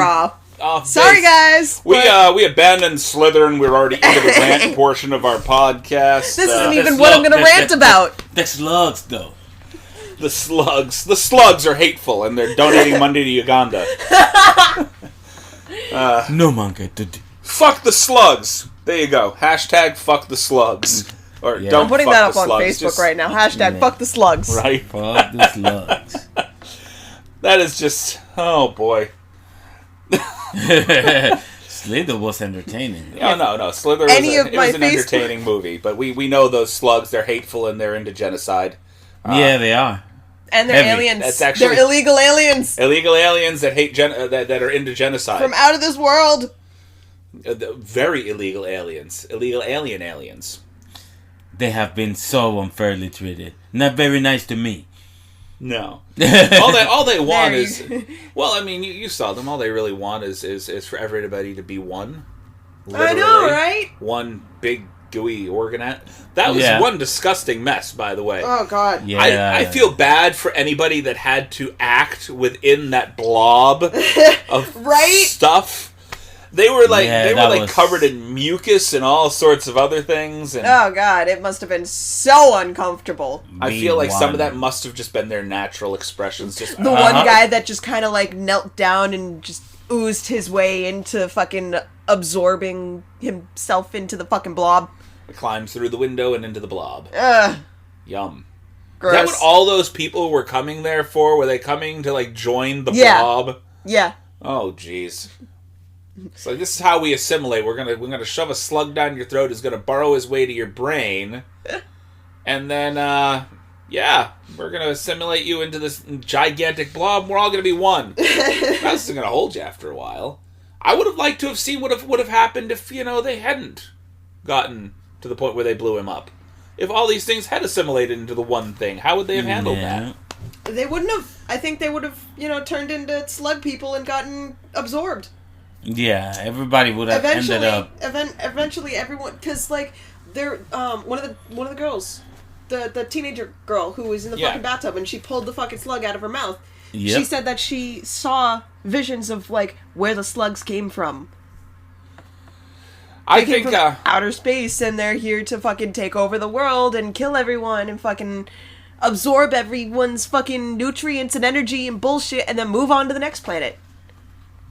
off. Sorry, guys. We abandoned Slither and we're already into the rant portion of our podcast. This isn't even what I'm going to rant about. The slugs, though. The slugs. The slugs are hateful and they're donating money to Uganda. No man get to do. Fuck the slugs. There you go. Hashtag fuck the slugs. Or don't I'm putting fuck that up the on slugs. Facebook right now. Hashtag fuck the slugs. Right? Fuck the slugs. That is just... Oh, boy. Slither was entertaining. Oh, no. Slither was an entertaining movie. But we know those slugs, they're hateful and they're into genocide. Yeah, they are. And they're aliens. They're illegal aliens. Illegal aliens that hate that are into genocide. From out of this world. Very illegal aliens. Illegal alien aliens. They have been so unfairly treated. Not very nice to me. No. all they want is... Well, I mean, you saw them. All they really want is for everybody to be one. Literally. I know, right? One big, gooey organ. That was one disgusting mess, by the way. Oh, God. Yeah. I feel bad for anybody that had to act within that blob of stuff. They were covered in mucus and all sorts of other things. And oh, God, it must have been so uncomfortable. I feel like some of that must have just been their natural expressions. Just the one guy that just kind of like knelt down and just oozed his way into fucking absorbing himself into the fucking blob. Climbs through the window and into the blob. Ugh. Yum. Gross. Is that what all those people were coming there for? Were they coming to like join the blob? Yeah. Oh, jeez. So this is how we assimilate. We're gonna shove a slug down your throat. It's gonna burrow his way to your brain, and then we're gonna assimilate you into this gigantic blob. We're all gonna be one. That's gonna hold you after a while. I would have liked to have seen what would have happened if they hadn't gotten to the point where they blew him up. If all these things had assimilated into the one thing, how would they have handled that? They wouldn't have. I think they would have turned into slug people and gotten absorbed. Yeah, everybody would have ended up. Eventually, everyone, because like they're one of the girls, the teenager girl who was in the fucking bathtub and she pulled the fucking slug out of her mouth. Yep. She said that she saw visions of, like, where the slugs came from. I They came think from outer space, and they're here to fucking take over the world and kill everyone and fucking absorb everyone's fucking nutrients and energy and bullshit and then move on to the next planet.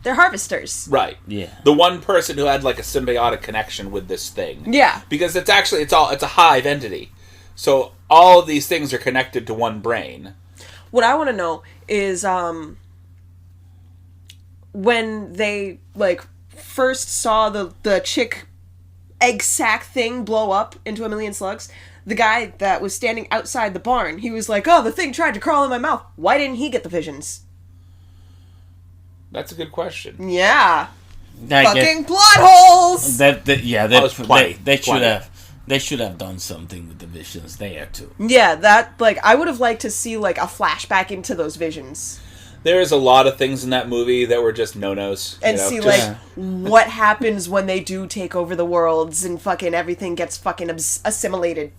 They're harvesters. right. Yeah. The one person who had like a symbiotic connection with this thing. Yeah. Because it's a hive entity. So all of these things are connected to one brain. What I want to know is, when they, like, first saw the chick egg sac thing blow up into a million slugs, the guy that was standing outside the barn, he was like, oh, the thing tried to crawl in my mouth. Why didn't he get the visions? That's a good question. Yeah. I guess Fucking plot holes! they should have done something with the visions there too. Yeah, that, like, I would have liked to see, like, a flashback into those visions. There is a lot of things in that movie that were just no-nos. And see, like, what happens when they do take over the worlds and fucking everything gets fucking assimilated.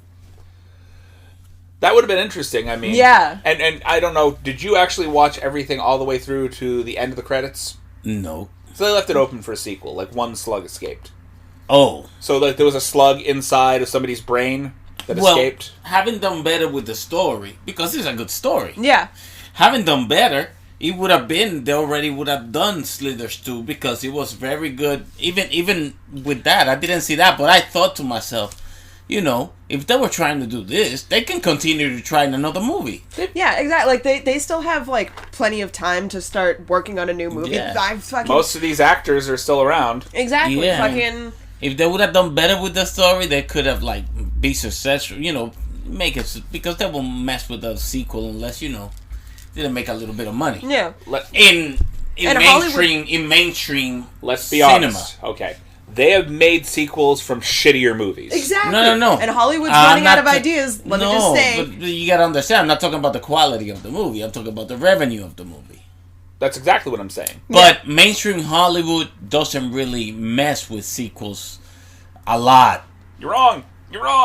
That would have been interesting, I mean. Yeah. And I don't know, did you actually watch everything all the way through to the end of the credits? No. So they left it open for a sequel, like one slug escaped. Oh. So like there was a slug inside of somebody's brain that escaped? Having done better with the story, because it's a good story. Yeah. Having done better, it would have been, they already would have done Slithers 2, because it was very good. Even with that, I didn't see that, but I thought to myself, you know, if they were trying to do this, they can continue to try in another movie. Yeah, exactly. Like, they still have, like, plenty of time to start working on a new movie. Yeah. Most of these actors are still around. Exactly. Yeah. Fucking... If they would have done better with the story, they could have, like, be successful, you know, make it, because they won't mess with the sequel unless, you know, didn't make a little bit of money. Yeah. In mainstream Let's be cinema. honest. Okay. They have made sequels from shittier movies. Exactly. No. And Hollywood's running out of ideas. Let me just say. But you gotta understand, I'm not talking about the quality of the movie. I'm talking about the revenue of the movie. That's exactly what I'm saying. But mainstream Hollywood doesn't really mess with sequels a lot. You're wrong.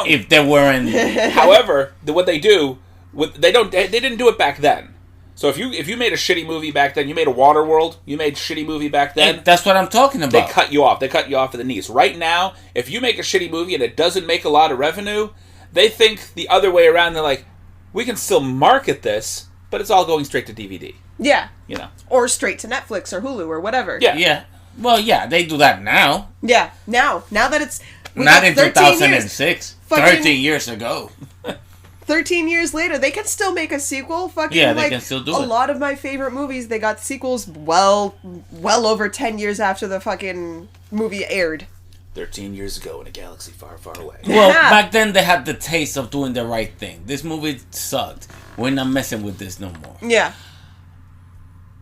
If they weren't... However, what they do, they didn't do it back then. So if you made a shitty movie back then, you made a Waterworld, you made a shitty movie back then. That's what I'm talking about. They cut you off. They cut you off at the knees. Right now, if you make a shitty movie and it doesn't make a lot of revenue, they think the other way around. They're like, we can still market this, but it's all going straight to DVD. Yeah. You know. Or straight to Netflix or Hulu or whatever. Yeah. Well, yeah, they do that now. Yeah. Now that it's... Not in 2006. Fucking 13 years ago. 13 years later, they can still make a sequel. Fucking, Yeah, they like, can still do a it. lot of my favorite movies, they got sequels well over 10 years after the fucking movie aired. 13 years ago in a galaxy far, far away. Well, Yeah. back then they had the taste of doing the right thing. This movie sucked. We're not messing with this no more. Yeah.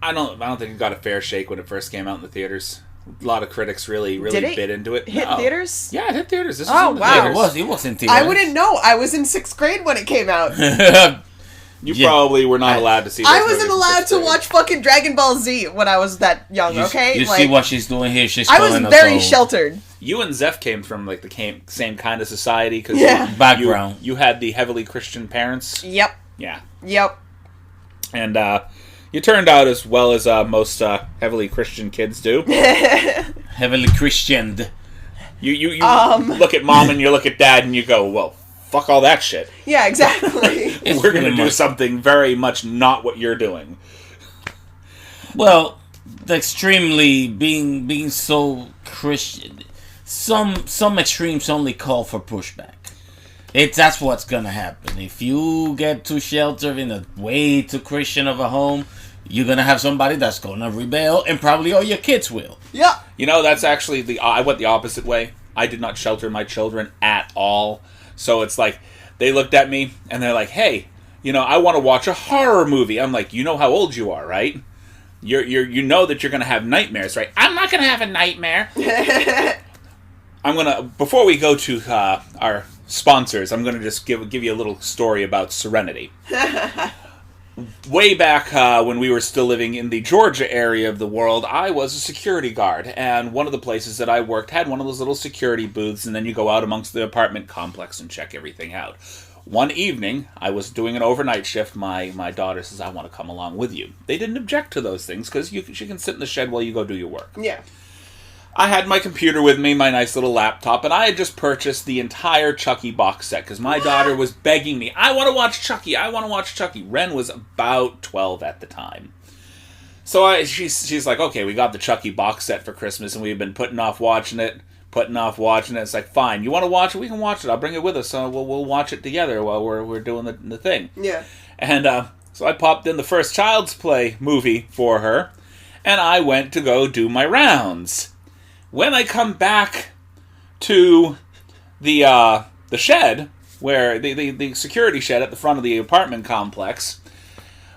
I don't think it got a fair shake when it first came out in the theaters. A lot of critics really Did it bit into it. hit No. theaters? Yeah, it hit theaters. This Oh, was in the wow. theaters. It was in theaters. I wouldn't know. I was in 6th grade when it came out. You Yeah. probably were not allowed to see those I wasn't movies in allowed sixth to grade. watch fucking Dragon Ball Z when I was that young, okay? You like, see what she's doing here? She's I was calling us very old. sheltered. You and Zeph came from like the same kind of society because Yeah. Background. You had the heavily Christian parents. Yep. Yeah, Yep. and you turned out as well as most heavily Christian kids do. Heavily Christianed. You look at mom and you look at dad and you go, well, fuck all that shit. Yeah, exactly. It's We're going to pretty do much- something very much not what you're doing. Well, the extremely being so Christian. Some extremes only call for pushback. That's what's gonna happen. If you get too sheltered in a way too Christian of a home, you're gonna have somebody that's gonna rebel, and probably all your kids will. Yeah. You know, that's actually I went the opposite way. I did not shelter my children at all. So it's like, they looked at me and they're like, hey, you know, I want to watch a horror movie. I'm like, you know how old you are, right? You know that you're going to have nightmares, right? I'm not going to have a nightmare. Before we go to our sponsors, I'm going to just give you a little story about Serenity. Way back when we were still living in the Georgia area of the world, I was a security guard, and one of the places that I worked had one of those little security booths, and then you go out amongst the apartment complex and check everything out. one evening, I was doing an overnight shift. My daughter says, I want to come along with you. They didn't object to those things because she can sit in the shed while you go do your work. Yeah. I had my computer with me, my nice little laptop, and I had just purchased the entire Chucky box set because my daughter was begging me, I want to watch Chucky, I want to watch Chucky. Ren was about 12 at the time. So she's like, okay, we got the Chucky box set for Christmas, and we've been putting off watching it. It's like, fine, you want to watch it? We can watch it. I'll bring it with us, so we'll watch it together while we're doing the thing. Yeah. And so I popped in the first Child's Play movie for her, and I went to go do my rounds. When I come back to the shed, where the security shed at the front of the apartment complex,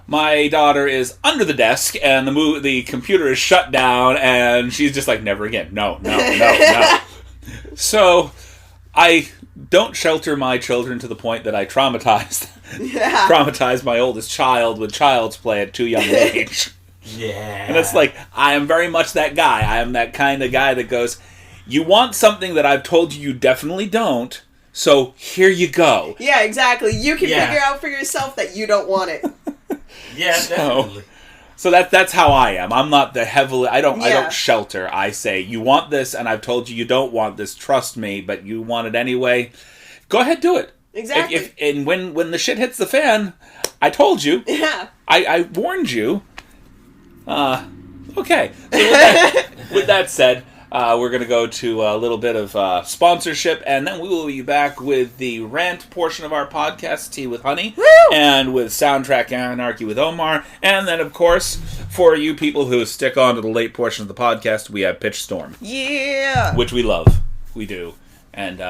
my daughter is under the desk, and the computer is shut down, and she's just like, never again. No. So I don't shelter my children to the point that I traumatized my oldest child with Child's Play at too young an age. Yeah. And it's like, I am very much that guy. I am that kind of guy that goes, you want something that I've told you definitely don't, so here you go. Yeah, exactly. You can figure out for yourself that you don't want it. Yeah, definitely. So that's how I am. I'm not the heavily... I don't shelter. I say, you want this, and I've told you don't want this. Trust me, but you want it anyway. Go ahead, do it. Exactly. And when the shit hits the fan, I told you. Yeah. I warned you. Okay. So with that said, we're going to go to a little bit of sponsorship, and then we will be back with the rant portion of our podcast, Tea with Honey, and with Soundtrack Anarchy with Omar, and then, of course, for you people who stick on to the late portion of the podcast, we have Pitch Storm. Yeah! Which we love. We do. And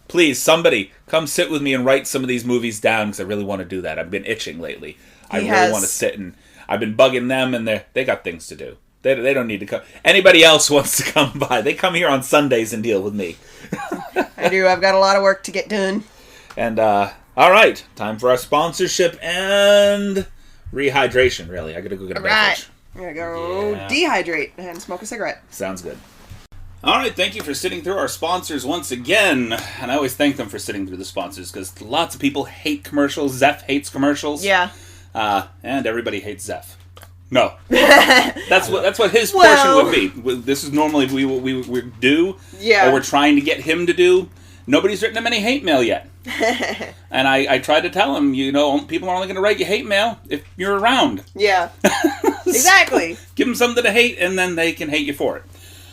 please, somebody, come sit with me and write some of these movies down, because I really want to do that. I've been itching lately. I really want to sit and... I've been bugging them, and they got things to do. They don't need to come. Anybody else wants to come by, they come here on Sundays and deal with me. I do. I've got a lot of work to get done. And, all right. Time for our sponsorship and rehydration, really. I gotta go get a beverage. I'm gonna go dehydrate and smoke a cigarette. Sounds good. All right, thank you for sitting through our sponsors once again. And I always thank them for sitting through the sponsors, because lots of people hate commercials. Zeph hates commercials. Yeah. And everybody hates Zeph. No. That's what his portion would be. This is normally we do, or we're trying to get him to do. Nobody's written him any hate mail yet. And I tried to tell him, people are only going to write you hate mail if you're around. Yeah. Exactly. So, give them something to hate, and then they can hate you for it.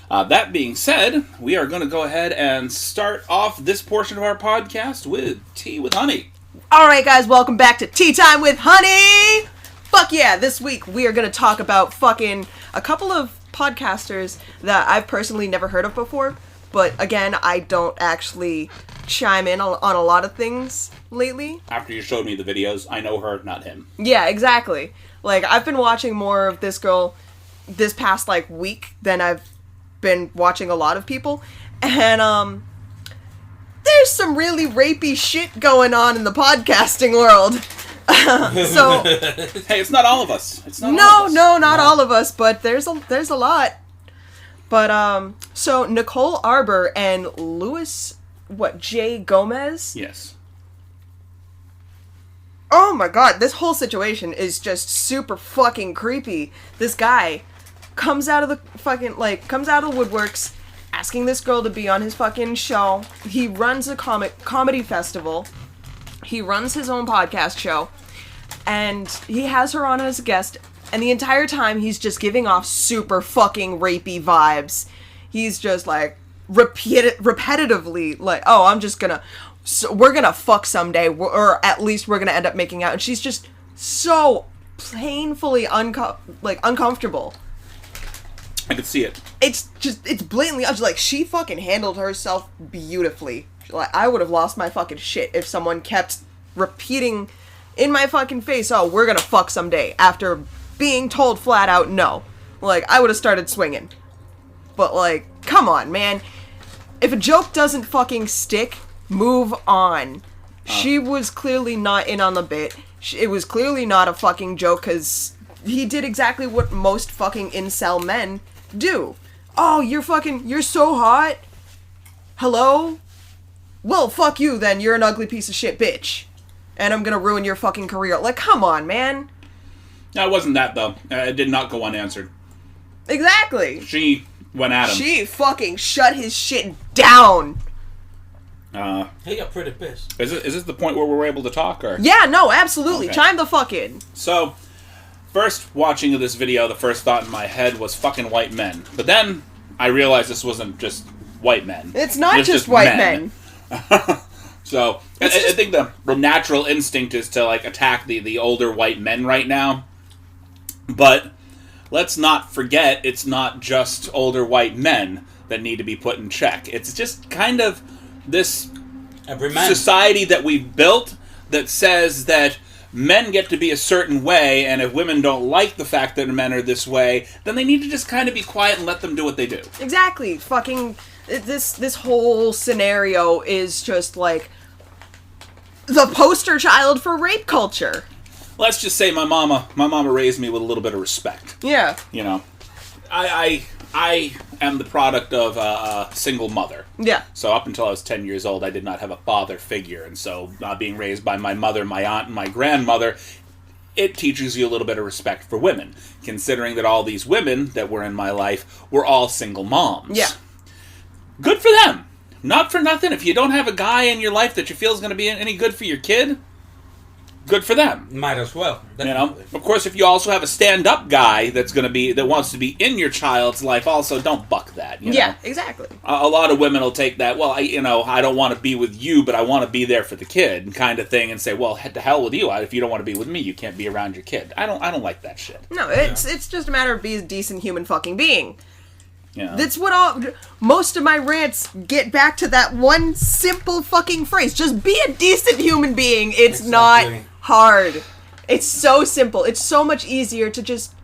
That being said, we are going to go ahead and start off this portion of our podcast with Tea with Honey. All right, guys, welcome back to Tea Time with Honey. Fuck yeah, this week we are going to talk about fucking a couple of podcasters that I've personally never heard of before. But again, I don't actually chime in on a lot of things lately. After you showed me the videos, I know her, not him. Yeah, exactly. Like, I've been watching more of this girl this past, week than I've been watching a lot of people. And, there's some really rapey shit going on in the podcasting world. So hey, it's not all of us. It's not not all of us, but there's a lot. But so Nicole Arbour and J. Gomez? Yes. Oh my god, this whole situation is just super fucking creepy. This guy comes out of the woodworks asking this girl to be on his fucking show. He runs a comedy festival. He runs his own podcast show, and he has her on as a guest, and the entire time he's just giving off super fucking rapey vibes. He's just repetitively we're gonna fuck someday, or at least we're gonna end up making out, and she's just so painfully uncomfortable. I could see it. It's blatantly, she fucking handled herself beautifully. I would have lost my fucking shit if someone kept repeating in my fucking face, oh, we're gonna fuck someday, after being told flat out no. I would have started swinging. But, come on, man. If a joke doesn't fucking stick, move on. She was clearly not in on the bit. It was clearly not a fucking joke, because he did exactly what most fucking incel men do. Oh, you're so hot? Hello? Well, fuck you then, you're an ugly piece of shit bitch. and I'm gonna ruin your fucking career. Like, come on, man. No, it wasn't that, though. It did not go unanswered. Exactly. She went at him. She fucking shut his shit down. He got pretty pissed. Is this the point where we're able to talk, or? Yeah, no, absolutely. Okay. Chime the fuck in. So, first watching of this video, the first thought in my head was fucking white men. But then I realized this wasn't just white men. It's not just white men. So, I think the natural instinct is to, like, attack the older white men right now. But let's not forget, it's not just older white men that need to be put in check. It's just kind of this society that we've built that says that men get to be a certain way, and if women don't like the fact that men are this way, then they need to just kind of be quiet and let them do what they do. Exactly. Fucking this whole scenario is just like the poster child for rape culture. Let's just say my mama raised me with a little bit of respect. Yeah. You know, I am the product of a single mother. Yeah. So up until I was 10 years old, I did not have a father figure. And so being raised by my mother, my aunt, and my grandmother, it teaches you a little bit of respect for women. Considering that all these women that were in my life were all single moms. Yeah. Good for them. Not for nothing. If you don't have a guy in your life that you feel is going to be any good for your kid, good for them. Might as well. Definitely. You know, of course, if you also have a stand-up guy that wants to be in your child's life, also don't buck that. You know? Exactly. A lot of women will take that. Well, I don't want to be with you, but I want to be there for the kid, kind of thing, and say, well, to hell with you. If you don't want to be with me, you can't be around your kid. I don't like that shit. No, it's just a matter of being a decent human fucking being. Yeah. That's what most of my rants get back to, that one simple fucking phrase. Just be a decent human being. It's not hard. It's so simple. It's so much easier to just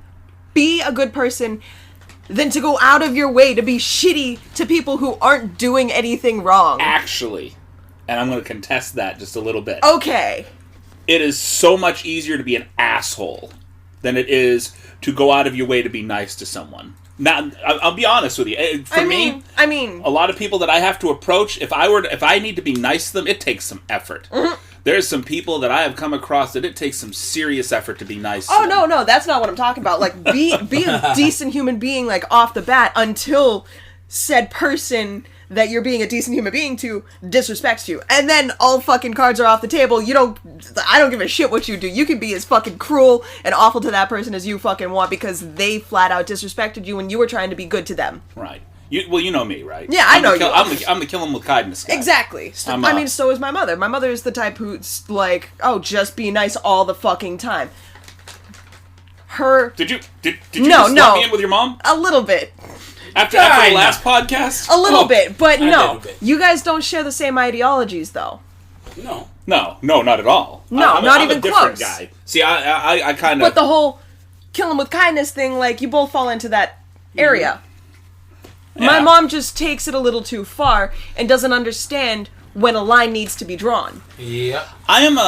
be a good person than to go out of your way to be shitty to people who aren't doing anything wrong. Actually, and I'm going to contest that just a little bit. Okay. It is so much easier to be an asshole than it is to go out of your way to be nice to someone. Now, I'll be honest with you. For me, a lot of people that I have to approach, if I need to be nice to them, it takes some effort. Mm-hmm. There's some people that I have come across that it takes some serious effort to be nice to them. No, that's not what I'm talking about. Like, be a decent human being, like, off the bat, until said person that you're being a decent human being to disrespects you. And then all fucking cards are off the table. I don't give a shit what you do. You can be as fucking cruel and awful to that person as you fucking want because they flat out disrespected you when you were trying to be good to them. Right. You know me, right? Yeah, I know you. I'm the kill 'em with kindness guy. Exactly. So is my mother. My mother is the type who's like, oh, just be nice all the fucking time. Did you just let me in with your mom? A little bit. After the last podcast? A little bit, but no. You guys don't share the same ideologies, though. No, not at all. No, I'm not a even different close. Guy. See, I kind of... But the whole kill him with kindness thing, like, you both fall into that area. Yeah. My mom just takes it a little too far and doesn't understand when a line needs to be drawn. Yeah. I am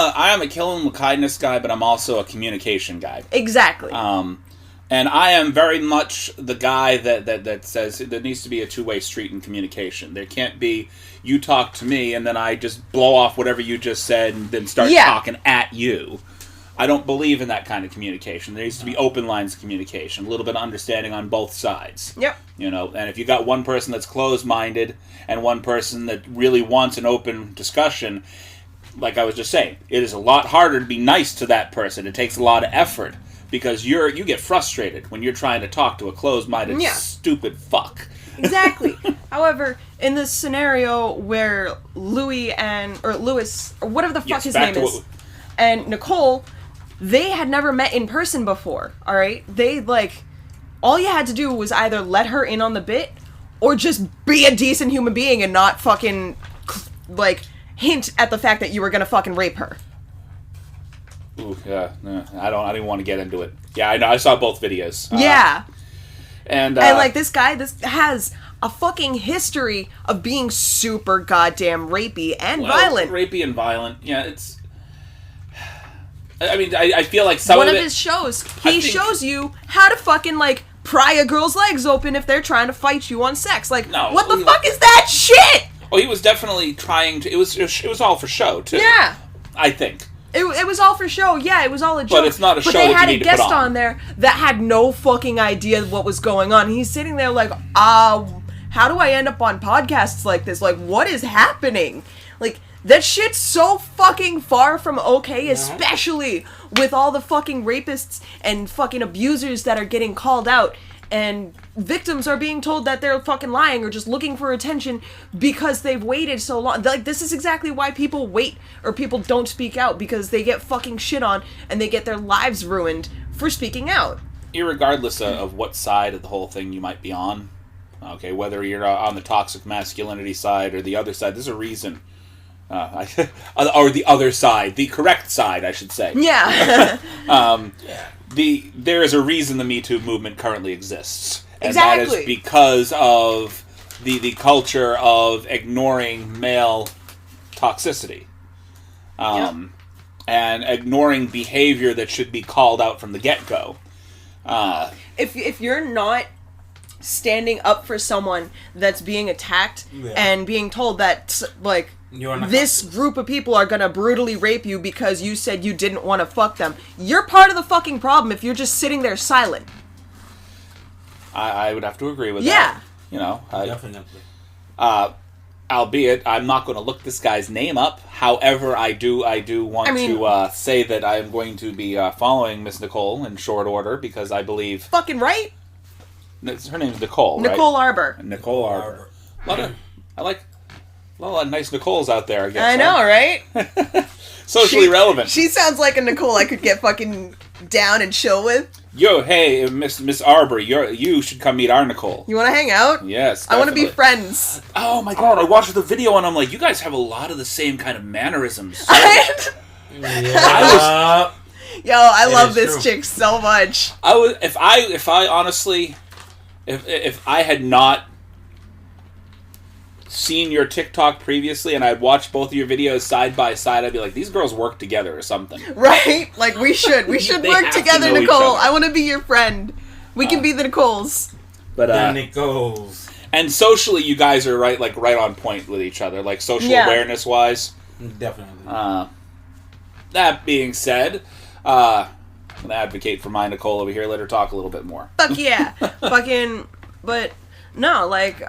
a kill 'em with kindness guy, but I'm also a communication guy. Exactly. And I am very much the guy that says there needs to be a two-way street in communication. There can't be you talk to me and then I just blow off whatever you just said and then start talking at you. I don't believe in that kind of communication. There needs to be open lines of communication, a little bit of understanding on both sides. Yep. You know, and if you got one person that's closed-minded and one person that really wants an open discussion, like I was just saying, it is a lot harder to be nice to that person. It takes a lot of effort because you get frustrated when you're trying to talk to a closed-minded, stupid fuck. Exactly. However, in this scenario where Louis, or whatever the fuck his name is, and Nicole, they had never met in person before, alright? They, like, all you had to do was either let her in on the bit, or just be a decent human being and not fucking, like, hint at the fact that you were gonna fucking rape her. Ooh, yeah. I don't even want to get into it. Yeah, I know. I saw both videos. Yeah. And like, this has a fucking history of being super goddamn rapey and violent. Rapey and violent. Yeah, it's... I mean, I feel like some of it... his shows, he shows you how to fucking, like, pry a girl's legs open if they're trying to fight you on sex. Like, what the fuck is that shit? Oh, he was definitely trying to... It was all for show, too. Yeah. I think. It was all for show. Yeah, it was all a joke. But it's not a show that you need to put on. But they had a guest on there that had no fucking idea what was going on. He's sitting there like, how do I end up on podcasts like this? Like, what is happening? Like, that shit's so fucking far from okay, especially with all the fucking rapists and fucking abusers that are getting called out. And victims are being told that they're fucking lying or just looking for attention because they've waited so long. Like, this is exactly why people wait or people don't speak out, because they get fucking shit on and they get their lives ruined for speaking out. Irregardless of what side of the whole thing you might be on, okay, whether you're on the toxic masculinity side or the other side, there's a reason. Or the other side, the correct side, I should say. Yeah. There is a reason the Me Too movement currently exists. And Exactly. that is because of the culture of ignoring male toxicity. And ignoring behavior that should be called out from the get-go. If you're not standing up for someone that's being attacked and being told that, like, this group of people are gonna brutally rape you because you said you didn't want to fuck them, you're part of the fucking problem if you're just sitting there silent. I would have to agree with that. You know, Definitely. Albeit, I'm not going to look this guy's name up. However, I do want to say that I am going to be following Miss Nicole in short order because I believe... Fucking right? Her name's Nicole, right? Nicole Arbour. Nicole Arbour. I like a lot of nice Nicoles out there, I guess. I know, right? Socially relevant. She sounds like a Nicole I could get fucking down and chill with. Yo, hey, Miss Arbour, you should come meet our Nicole. You want to hang out? Yes, definitely. I want to be friends. Oh my god, I watched the video and I'm like, you guys have a lot of the same kind of mannerisms. Yo, I love this chick so much. If I honestly, if I had not seen your TikTok previously and I'd watched both of your videos side by side, I'd be like, these girls work together or something. Right? Like, we should work together, to Nicole. I want to be your friend. We can be the Nicoles. But the Nicoles. And socially, you guys are right on point with each other, like social awareness wise. Definitely. That being said, I'm gonna advocate for my Nicole over here. Let her talk a little bit more. Fuck yeah. Fucking, but no, like,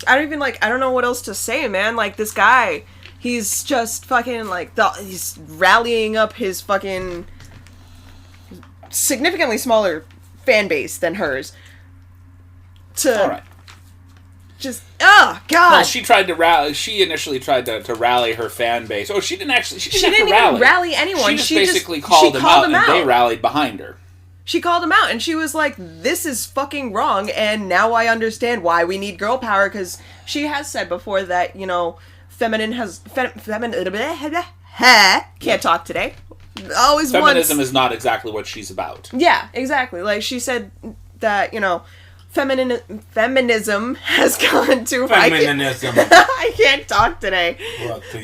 I don't know what else to say, man. Like, this guy, he's just fucking, like, he's rallying up his fucking significantly smaller fan base than hers to All right. just, oh, God. Well, she initially tried to rally her fan base. Oh, she didn't even rally anyone. She just basically called them out, and they rallied behind her. She called him out, and she was like, this is fucking wrong, and now I understand why we need girl power, because she has said before that, you know, can't talk today. Always Feminism is not exactly what she's about. Yeah, exactly. Like, she said that, you know, feminism has gone too far. I can't talk today.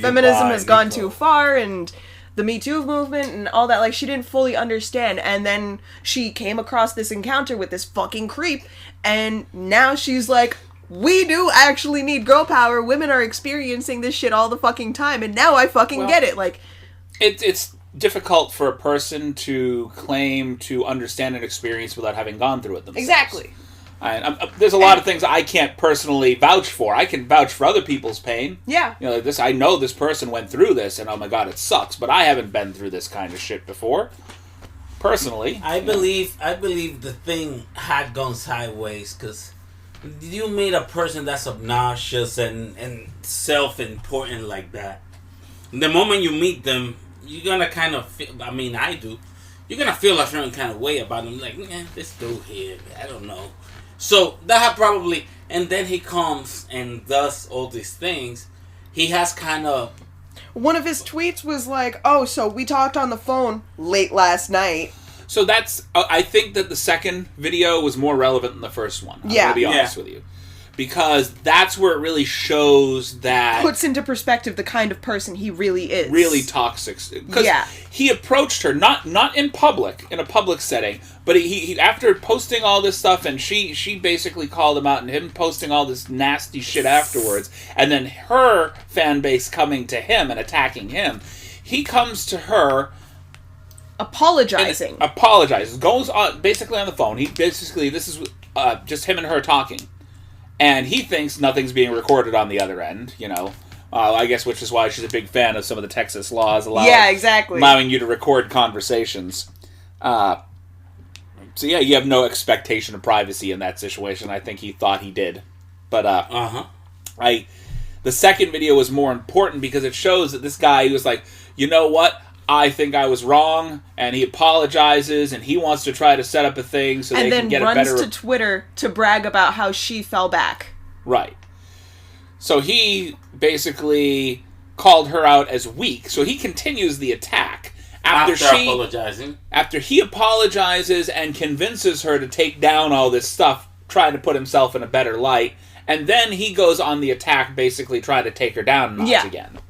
Feminism has gone too far, and the Me Too movement and all that, like, she didn't fully understand, and then she came across this encounter with this fucking creep, and now she's like, we do actually need girl power, women are experiencing this shit all the fucking time, and now I fucking get it, like... It's difficult for a person to claim to understand an experience without having gone through it themselves. Exactly. There's a lot of things I can't personally vouch for. I can vouch for other people's pain. Yeah. You know, like this. I know this person went through this, and oh my god, it sucks. But I haven't been through this kind of shit before. Personally, I believe the thing had gone sideways because you meet a person that's obnoxious and self-important like that. The moment you meet them, you're gonna kind of feel. I mean, I do. You're gonna feel a certain kind of way about them. Like, this dude here, I don't know. So that probably, and then he comes and does all these things. He has kind of... One of his tweets was like, oh, so we talked on the phone late last night. So that's, I think that the second video was more relevant than the first one. I'm going to be honest with you. Because that's where it really shows that... Puts into perspective the kind of person he really is. Really toxic. Because he approached her, not in public, in a public setting, but he after posting all this stuff, and she basically called him out, and him posting all this nasty shit afterwards, and then her fan base coming to him and attacking him, He comes to her... Apologizing. Apologizes. Goes on, basically on the phone. This is just him and her talking. And he thinks nothing's being recorded on the other end, you know. I guess which is why she's a big fan of some of the Texas laws allowing you to record conversations. So yeah, you have no expectation of privacy in that situation. I think he thought he did. But the second video was more important because it shows that this guy, he was like, you know what? I think I was wrong, and he apologizes, and he wants to try to set up a thing so they can get a better... And then runs to Twitter to brag about how she fell back. Right. So he basically called her out as weak, so he continues the attack. After apologizing. After he apologizes and convinces her to take down all this stuff, trying to put himself in a better light, and then he goes on the attack, basically trying to take her down a notch again.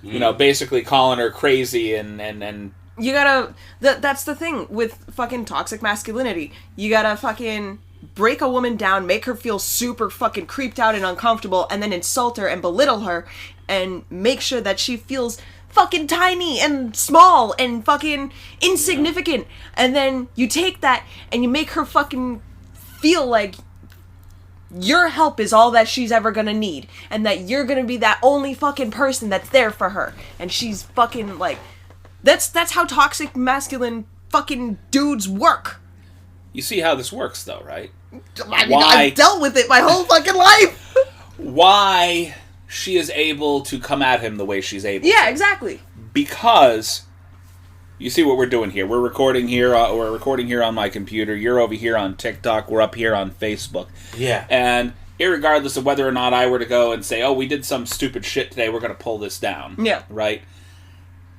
You know, basically calling her crazy and you gotta... That's the thing with fucking toxic masculinity. You gotta fucking break a woman down, make her feel super fucking creeped out and uncomfortable, and then insult her and belittle her, and make sure that she feels fucking tiny and small and fucking insignificant. And then you take that and you make her fucking feel like your help is all that she's ever gonna need, and that you're gonna be that only fucking person that's there for her. And she's fucking like, that's how toxic masculine fucking dudes work. You see how this works, though, right? I mean, I've dealt with it my whole fucking life. Why she is able to come at him the way she's able to. Yeah, exactly. Because you see what we're doing here. We're recording here. We're recording here on my computer. You're over here on TikTok. We're up here on Facebook. Yeah. And irregardless of whether or not I were to go and say, "Oh, we did some stupid shit today. We're going to pull this down." Yeah. Right.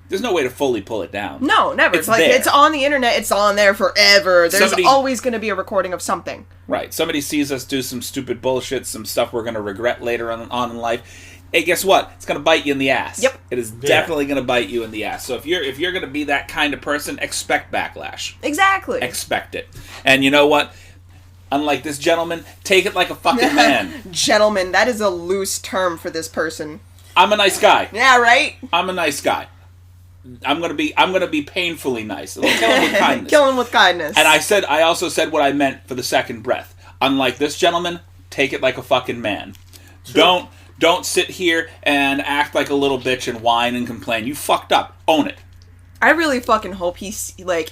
There's no way to fully pull it down. No, never. It's like there. It's on the internet. It's on there forever. There's always going to be a recording of something. Right. Somebody sees us do some stupid bullshit, some stuff we're going to regret later on in life. Hey, guess what? It's going to bite you in the ass. Yep. It is definitely going to bite you in the ass. So if you're going to be that kind of person, expect backlash. Exactly. Expect it. And you know what? Unlike this gentleman, take it like a fucking man. Gentleman, that is a loose term for this person. I'm a nice guy. Yeah, right? I'm a nice guy. I'm gonna be painfully nice. Kill him with kindness. Kill him with kindness. And I also said what I meant for the second breath. Unlike this gentleman, take it like a fucking man. True. Don't sit here and act like a little bitch and whine and complain. You fucked up. Own it. I really fucking hope he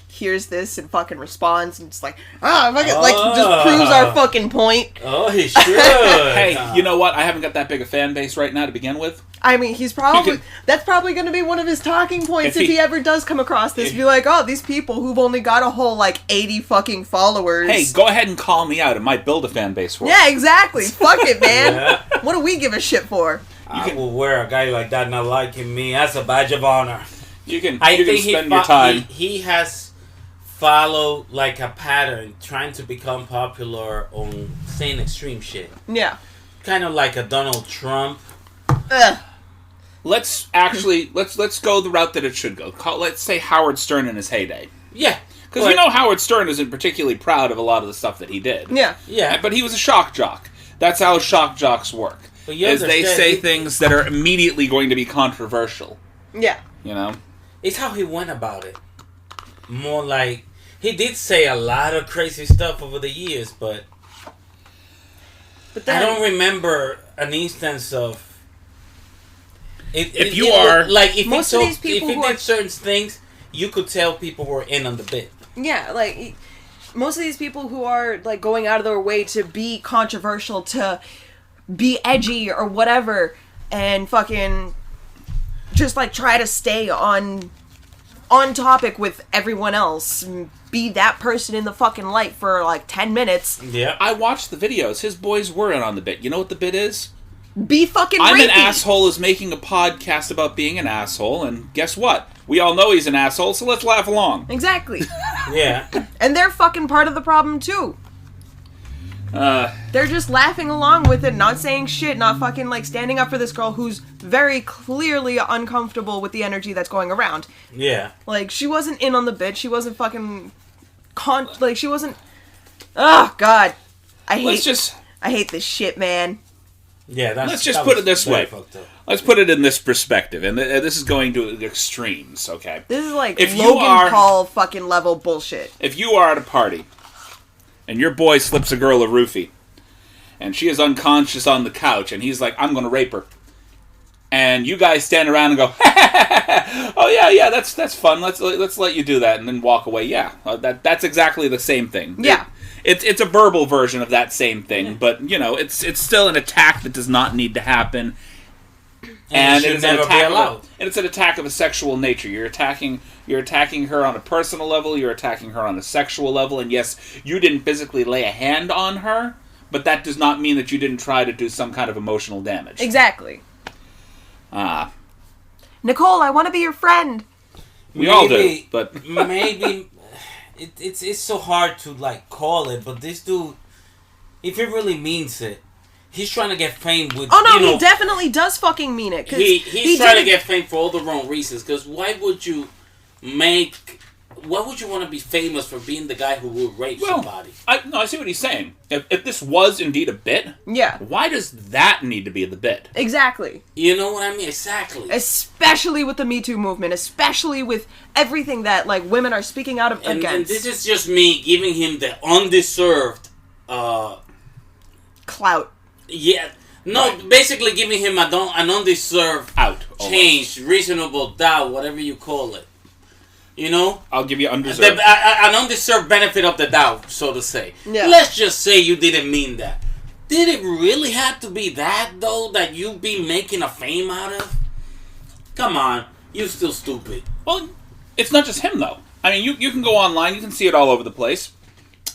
hears this and fucking responds and it's like, just proves our fucking point. Oh, he should. Hey, you know what? I haven't got that big a fan base right now to begin with. I mean, that's probably going to be one of his talking points if he ever does come across this. Be like, oh, these people who've only got a whole 80 fucking followers. Hey, go ahead and call me out. It might build a fan base for you. Yeah, exactly. Fuck it, man. Yeah. What do we give a shit for? I will wear a guy like that not liking me as a badge of honor. You can spend your time. He has followed a pattern, trying to become popular on saying extreme shit. Yeah. Kind of like a Donald Trump. Let's go the route that it should go. Let's say Howard Stern in his heyday. Yeah. Because we know Howard Stern isn't particularly proud of a lot of the stuff that he did. Yeah. Yeah. But he was a shock jock. That's how shock jocks work. Is they say things that are immediately going to be controversial. Yeah. You know? It's how he went about it. More like... He did say a lot of crazy stuff over the years, but then, I don't remember an instance of... If he did certain things, you could tell people were in on the bit. Yeah, most of these people who are going out of their way to be controversial, to be edgy or whatever, and fucking just try to stay on topic with everyone else, be that person in the fucking light for 10 minutes. Yeah, I watched the videos. His boys were in on the bit. You know what the bit is? Be fucking I'm rapey. an asshole is making a podcast about being an asshole, and guess what? We all know he's an asshole, so let's laugh along. Exactly. Yeah. And they're fucking part of the problem, too. They're just laughing along with it, not saying shit, not fucking standing up for this girl who's very clearly uncomfortable with the energy that's going around. Yeah. She wasn't in on the bit. She wasn't fucking she wasn't... Oh, God. I hate this shit, man. Yeah, let's just put it this way. Let's put it in this perspective, and this is going to the extremes, okay? This is like Logan Paul fucking level bullshit. If you are at a party, and your boy slips a girl a roofie, and she is unconscious on the couch, and he's like, I'm going to rape her. And you guys stand around and go, oh yeah, that's fun. Let's let you do that, and then walk away. Yeah, that's exactly the same thing. Yeah. It's a verbal version of that same thing, but it's still an attack that does not need to happen, and it's an attack. And it's an attack of a sexual nature. You're attacking her on a personal level. You're attacking her on a sexual level. And yes, you didn't physically lay a hand on her, but that does not mean that you didn't try to do some kind of emotional damage. Exactly. Nicole, I want to be your friend. We all do, but maybe. It's so hard to call it, but this dude, if he really means it, he's trying to get fame with. Oh no, he definitely does fucking mean it. He's trying to get fame for all the wrong reasons. Because why would you want to be famous for being the guy who will rape somebody? I see what he's saying. If this was indeed a bit, why does that need to be the bit? Exactly. You know what I mean? Exactly. Especially with the Me Too movement, especially with everything that women are speaking out against. And this is just me giving him the undeserved clout. Yeah. No, basically giving him an undeserved change, reasonable doubt, whatever you call it. I'll give you undeserved. An undeserved benefit of the doubt, so to say. Yeah. Let's just say you didn't mean that. Did it really have to be that, though, that you be making a fame out of? Come on. You still stupid. Well, it's not just him, though. I mean, you can go online. You can see it all over the place.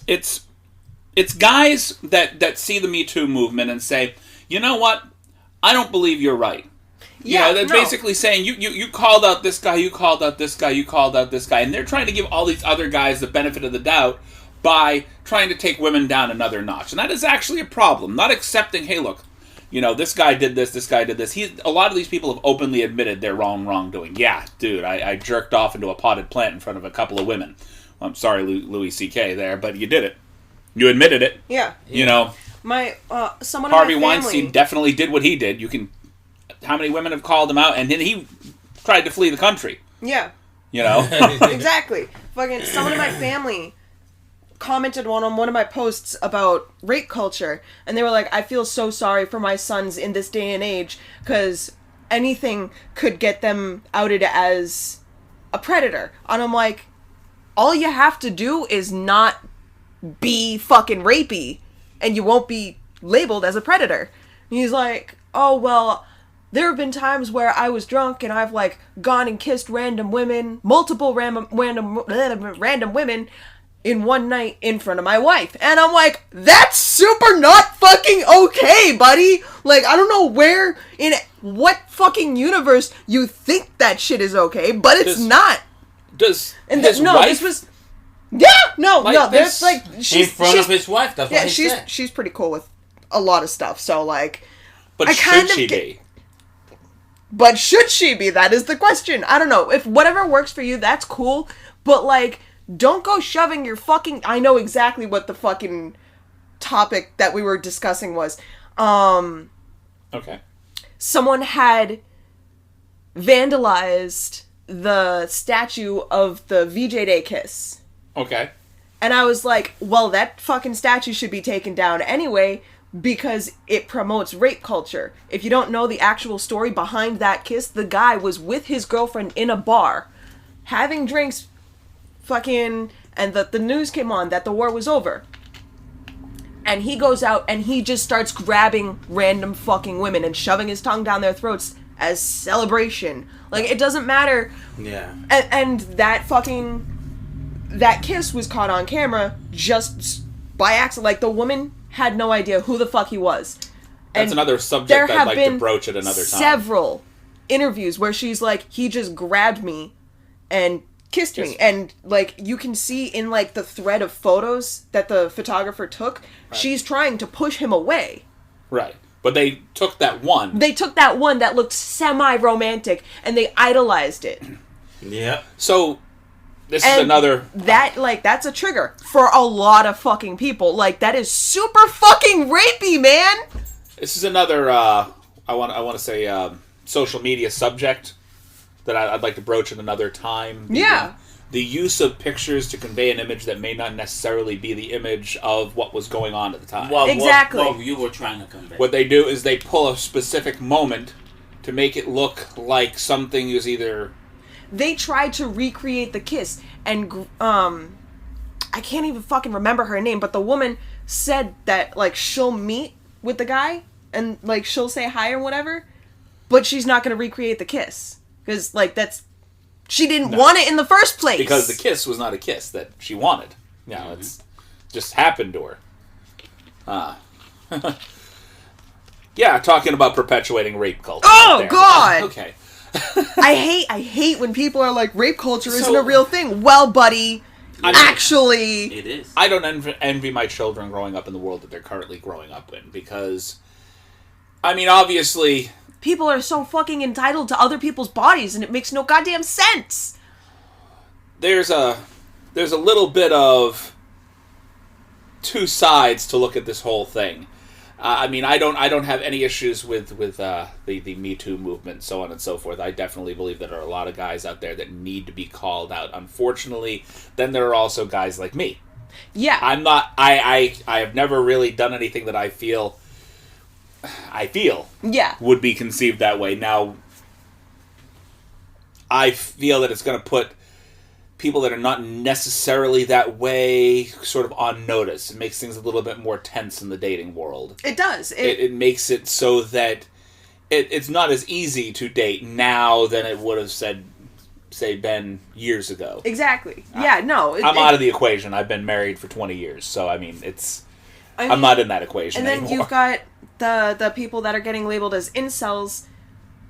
It's guys that see the Me Too movement and say, you know what? I don't believe you're right. Yeah, they're basically saying, you called out this guy, you called out this guy, you called out this guy. And they're trying to give all these other guys the benefit of the doubt by trying to take women down another notch. And that is actually a problem. Not accepting, hey, look, this guy did this guy did this. A lot of these people have openly admitted their wrongdoing. Yeah, dude, I jerked off into a potted plant in front of a couple of women. I'm sorry, Louis C.K. there, but you did it. You admitted it. Yeah. My, someone Harvey in my family... Weinstein definitely did what he did. How many women have called him out, and then he tried to flee the country. Yeah. Exactly. Fucking someone in my family commented on one of my posts about rape culture, and they were like, I feel so sorry for my sons in this day and age, because anything could get them outed as a predator. And I'm like, all you have to do is not be fucking rapey, and you won't be labeled as a predator. And he's like, oh, well... There have been times where I was drunk and I've gone and kissed multiple random women in one night in front of my wife. And I'm like, that's super not fucking okay, buddy. I don't know in what fucking universe you think that shit is okay, but it's not. This was... Yeah, no, there's in front of his wife, that's what he said. She's pretty cool with a lot of stuff, so But should she be? But should she be? That is the question. I don't know. If whatever works for you, that's cool. But, don't go shoving your fucking... I know exactly what the fucking topic that we were discussing was. Okay. Someone had vandalized the statue of the VJ Day kiss. Okay. And I was like, well, that fucking statue should be taken down anyway... because it promotes rape culture. If you don't know the actual story behind that kiss, the guy was with his girlfriend in a bar, having drinks, and the news came on that the war was over. And he goes out and he just starts grabbing random fucking women and shoving his tongue down their throats as celebration. It doesn't matter. Yeah. And that kiss was caught on camera just by accident. The woman had no idea who the fuck he was. That's another subject I'd like to broach at another time. Several interviews where she's like, he just grabbed me and kissed me. And, you can see in, the thread of photos that the photographer took, she's trying to push him away. Right. But they took that one. They took that one that looked semi-romantic, and they idolized it. Yeah. So... This is another... That's a trigger for a lot of fucking people. That is super fucking rapey, man! This is another, I want to say, social media subject that I'd like to broach at another time. Yeah. The use of pictures to convey an image that may not necessarily be the image of what was going on at the time. Well, Exactly. What you were trying to convey. What they do is they pull a specific moment to make it look like something is either... They tried to recreate the kiss, and I can't even fucking remember her name, but the woman said that, like, she'll meet with the guy, and, like, she'll say hi or whatever, but she's not gonna recreate the kiss. Because, like, she didn't want it in the first place. Because the kiss was not a kiss that she wanted. You know, it's just happened to her. Yeah, talking about perpetuating rape culture. Oh, right there. God! Okay. I hate when people are like, rape culture isn't a real thing. Well, buddy, actually... It is. I don't envy my children growing up in the world that they're currently growing up in, because, I mean, obviously... People are so fucking entitled to other people's bodies, and it makes no goddamn sense. There's a little bit of two sides to look at this whole thing. I mean, I don't have any issues with the Me Too movement, so on and so forth. I definitely believe that there are a lot of guys out there that need to be called out. Unfortunately, then there are also guys like me. Yeah. I'm not. I have never really done anything that I feel Yeah. would be conceived that way. Now, I feel that it's going to put people that are not necessarily that way sort of on notice. It makes things a little bit more tense in the dating world. It does. It makes it so that it's not as easy to date now than it would have been years ago. Exactly. Yeah, no. I'm out of the equation. I've been married for 20 years, so I mean, I'm not in that equation and then anymore. you've got the people that are getting labeled as incels,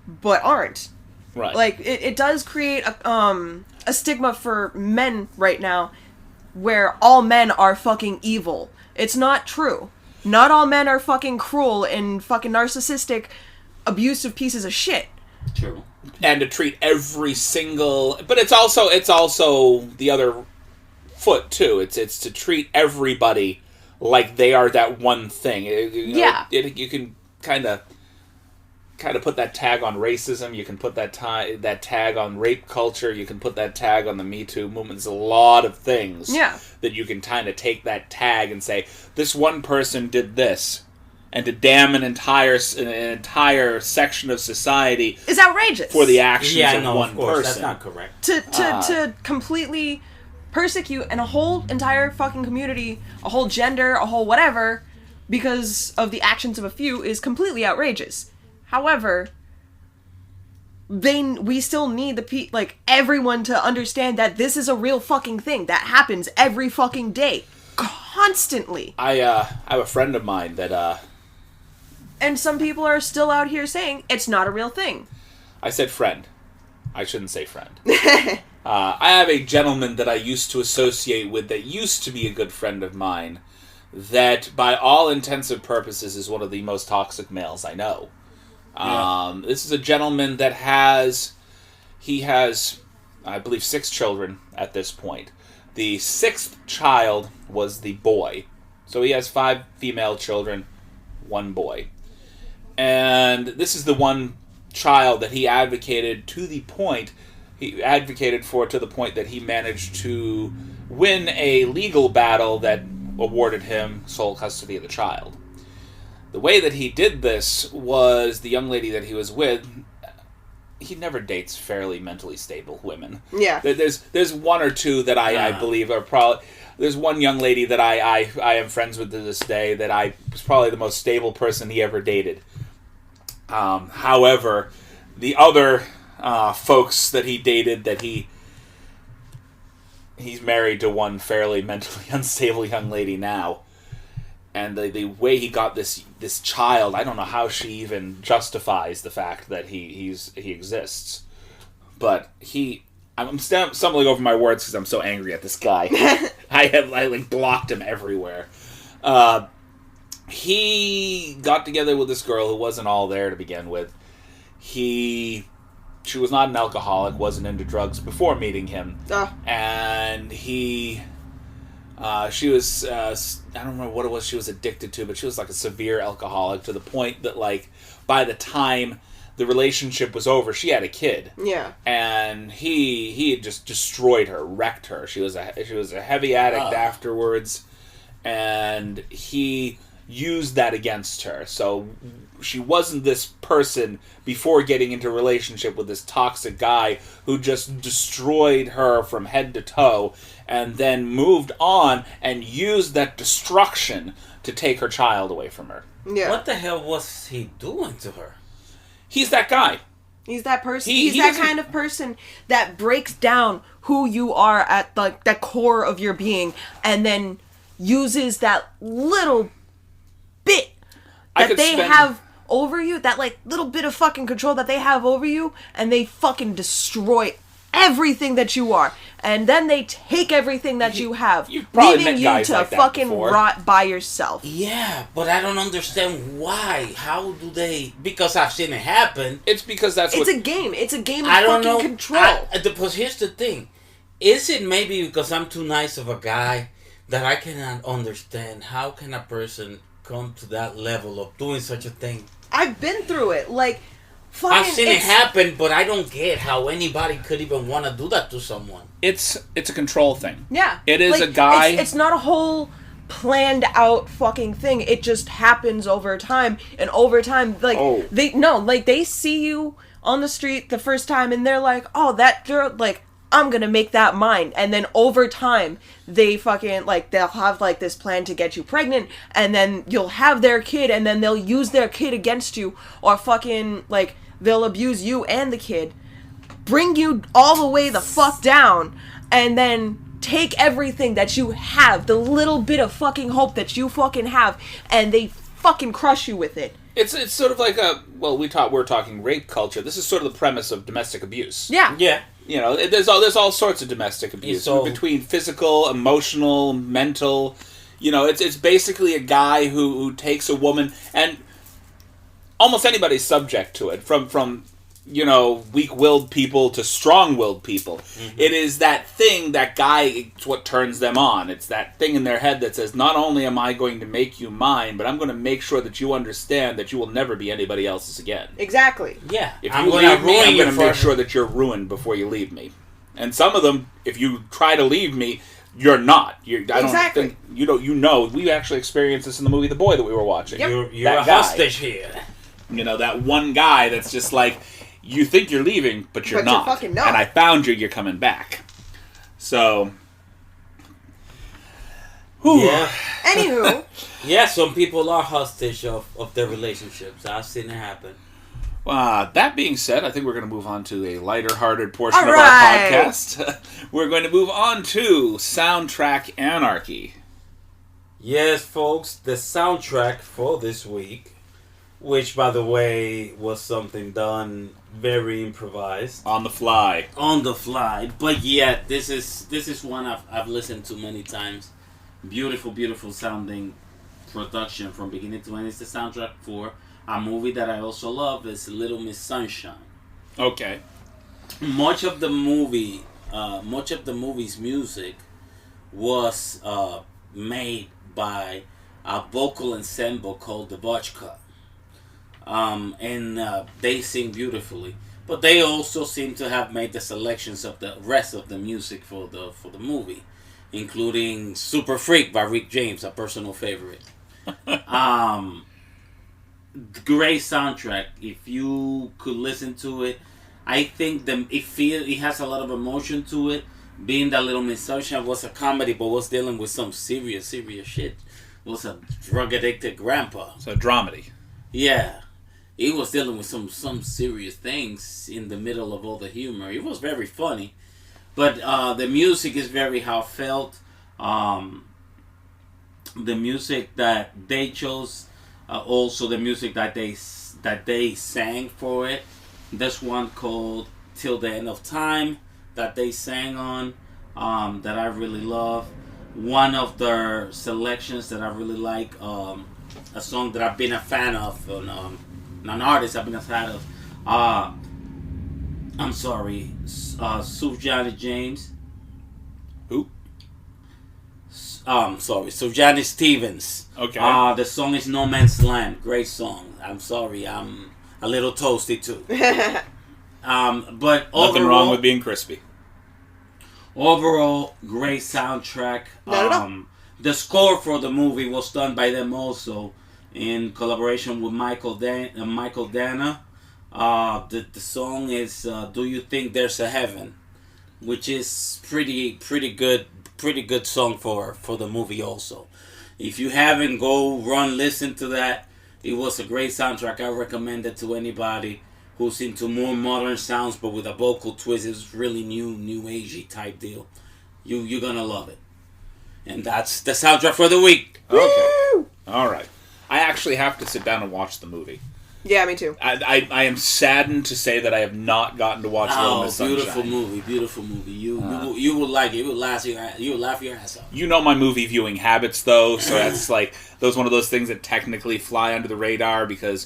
but aren't. Right. Like, it does create a stigma for men right now, where all men are fucking evil. It's not true. Not all men are fucking cruel and fucking narcissistic, abusive pieces of shit. True. And to treat every single... But it's also the other foot, too. It's to treat everybody like they are that one thing. You can kind of put that tag on racism. You can put that tag on rape culture. You can put that tag on the Me Too movement. There's a lot of things that you can kind of take that tag and say, this one person did this. And to damn an entire section of society is outrageous for the actions of one of course, person. That's not correct. To completely persecute and a whole entire fucking community, a whole gender, a whole whatever, because of the actions of a few is completely outrageous. However, we still need everyone to understand that this is a real fucking thing that happens every fucking day, constantly. I have a friend of mine that and some people are still out here saying it's not a real thing. I said friend. I shouldn't say friend. I have a gentleman that I used to associate with that used to be a good friend of mine that, by all intents and purposes, is one of the most toxic males I know. This is a gentleman that has, I believe, 6 children at this point. The 6th child was the boy. So he has 5 female children, 1 boy. And this is the one child that he advocated for to the point that he managed to win a legal battle that awarded him sole custody of the child. The way that he did this was the young lady that he was with, he never dates fairly mentally stable women. Yeah. There's one or two that I believe are probably... There's one young lady that I am friends with to this day that was probably the most stable person he ever dated. However, the other folks that he dated, that he's married to one fairly mentally unstable young lady now. And the way he got this child, I don't know how she even justifies the fact that he exists. But I'm stumbling over my words because I'm so angry at this guy. I blocked him everywhere. He got together with this girl who wasn't all there to begin with. She was not an alcoholic, wasn't into drugs before meeting him. And he She was, I don't remember what it was she was addicted to, but she was like a severe alcoholic to the point that, like, by the time the relationship was over, she had a kid. Yeah. And he had just destroyed her, wrecked her. She was a heavy addict afterwards, and he used that against her. So she wasn't this person before getting into a relationship with this toxic guy who just destroyed her from head to toe, and then moved on and used that destruction to take her child away from her. Yeah. What the hell was he doing to her? He's that guy. He's that person. He He's that doesn't- kind of person that breaks down who you are at the core of your being, and then uses that little bit that they have over you, that like little bit of fucking control that they have over you, and they fucking destroy everything that you are, and then they take everything that you have, You've probably leaving met you guys to like that fucking before. rot by yourself. Yeah, but I don't understand why. How do they? Because I've seen it happen. It's because that's It's what... a game. It's a game of I don't fucking know. control. But here's the thing: is it maybe because I'm too nice of a guy that I cannot understand how can a person come to that level of doing such a thing? I've been through it. Like, fucking, I've seen it happen, but I don't get how anybody could even want to do that to someone. It's a control thing. Yeah. It is Like, a guy... It's not a whole planned out fucking thing. It just happens over time. And over time, like, they see you on the street the first time and they're like, oh, that girl, like, I'm gonna make that mine. And then over time, they fucking, like, they'll have, like, this plan to get you pregnant, and then you'll have their kid, and then they'll use their kid against you, or fucking, like, they'll abuse you and the kid, bring you all the way the fuck down, and then take everything that you have, the little bit of fucking hope that you fucking have, and they fucking crush you with it. It's sort of like a... Well, we're talking rape culture. This is sort of the premise of domestic abuse. Yeah. Yeah. You know, there's all sorts of domestic abuse. So- Between physical, emotional, mental... You know, it's basically a guy who takes a woman... And almost anybody's subject to it. From you know, weak-willed people to strong-willed people. Mm-hmm. It is that thing, that guy, it's what turns them on. It's that thing in their head that says, not only am I going to make you mine, but I'm going to make sure that you understand that you will never be anybody else's again. Exactly. Yeah. If you leave me, I'm going to make sure that you're ruined before you leave me. And some of them, if you try to leave me, you're not. Exactly. You know, we actually experienced this in the movie The Boy that we were watching. Yep. You're a guy. hostage here. You know, that one guy that's just like, you think you're leaving, but you're not. You're fucking not. And I found you, you're coming back. So... Whew. Yeah. Anywho. Yeah, some people are hostage of their relationships. I've seen it happen. That being said, I think we're going to move on to a lighter-hearted portion All of right. our podcast. We're going to move on to Soundtrack Anarchy. Yes, folks, the soundtrack for this week, which, by the way, was something done very improvised. On the fly. On the fly. But yeah, this is one I've listened to many times. Beautiful, beautiful sounding production from beginning to end. It's the soundtrack for a movie that I also love. Is Little Miss Sunshine. Okay. Much of the movie's music was made by a vocal ensemble called the Vodka. And they sing beautifully. But they also seem to have made the selections of the rest of the music for the movie, including Super Freak by Rick James, a personal favorite. Great soundtrack. If you could listen to it, I think it has a lot of emotion to it. Being that Little Miss Sunshine was a comedy, but was dealing with some serious shit. It was a drug addicted grandpa. So, a dramedy. Yeah. He was dealing with some serious things in the middle of all the humor. It was very funny. But the music is very heartfelt. The music that they chose, also the music that they sang for it. This one called Till the End of Time that they sang on, that I really love. One of their selections that I really like, a song that I've been a fan of, an artist I've been a fan of. I'm sorry, Sue Johnny James. Who? So Janet Stevens. Okay. The song is No Man's Land. Great song. I'm sorry, I'm a little toasty too. But nothing wrong with being crispy. Overall, great soundtrack. Not at all. The score for the movie was done by them also in collaboration with Michael Dana. The song is "Do You Think There's a Heaven," which is pretty good song for the movie also. If you haven't, go listen to that. It was a great soundtrack. I recommend it to anybody who's into more modern sounds but with a vocal twist. It's really new agey type deal. You're gonna love it. And that's the soundtrack for the week. Okay. All right. I actually have to sit down and watch the movie. Yeah, me too. I am saddened to say that I have not gotten to watch Little Miss Sunshine. Beautiful movie. You will like it. You will laugh your ass off. You know my movie viewing habits, though, so that's like one of those things that technically fly under the radar because,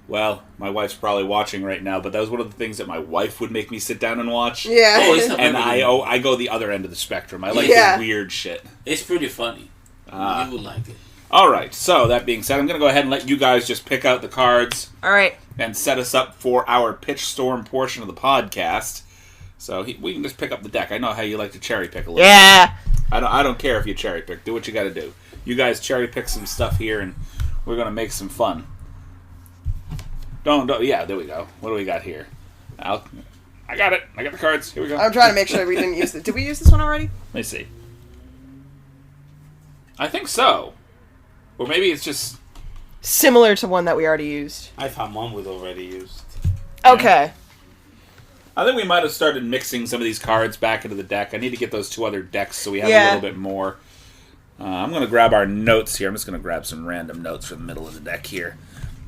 well, my wife's probably watching right now, but that was one of the things that my wife would make me sit down and watch. Yeah. And I go the other end of the spectrum. I like the weird shit. It's pretty funny. You would like it. All right, so that being said, I'm going to go ahead and let you guys just pick out the cards. All right. And set us up for our pitch storm portion of the podcast. So we can just pick up the deck. I know how you like to cherry pick a little. Yeah. bit. I don't care if you cherry pick. Do what you got to do. You guys cherry pick some stuff here, and we're going to make some fun. Don't. Yeah, there we go. What do we got here? I got it. I got the cards. Here we go. I'm trying to make sure we didn't use it. Did we use this one already? Let me see. I think so. Or maybe it's just similar to one that we already used. I found one was already used. Okay. I think we might have started mixing some of these cards back into the deck. I need to get those two other decks so we have a little bit more. I'm going to grab our notes here. I'm just going to grab some random notes from the middle of the deck here.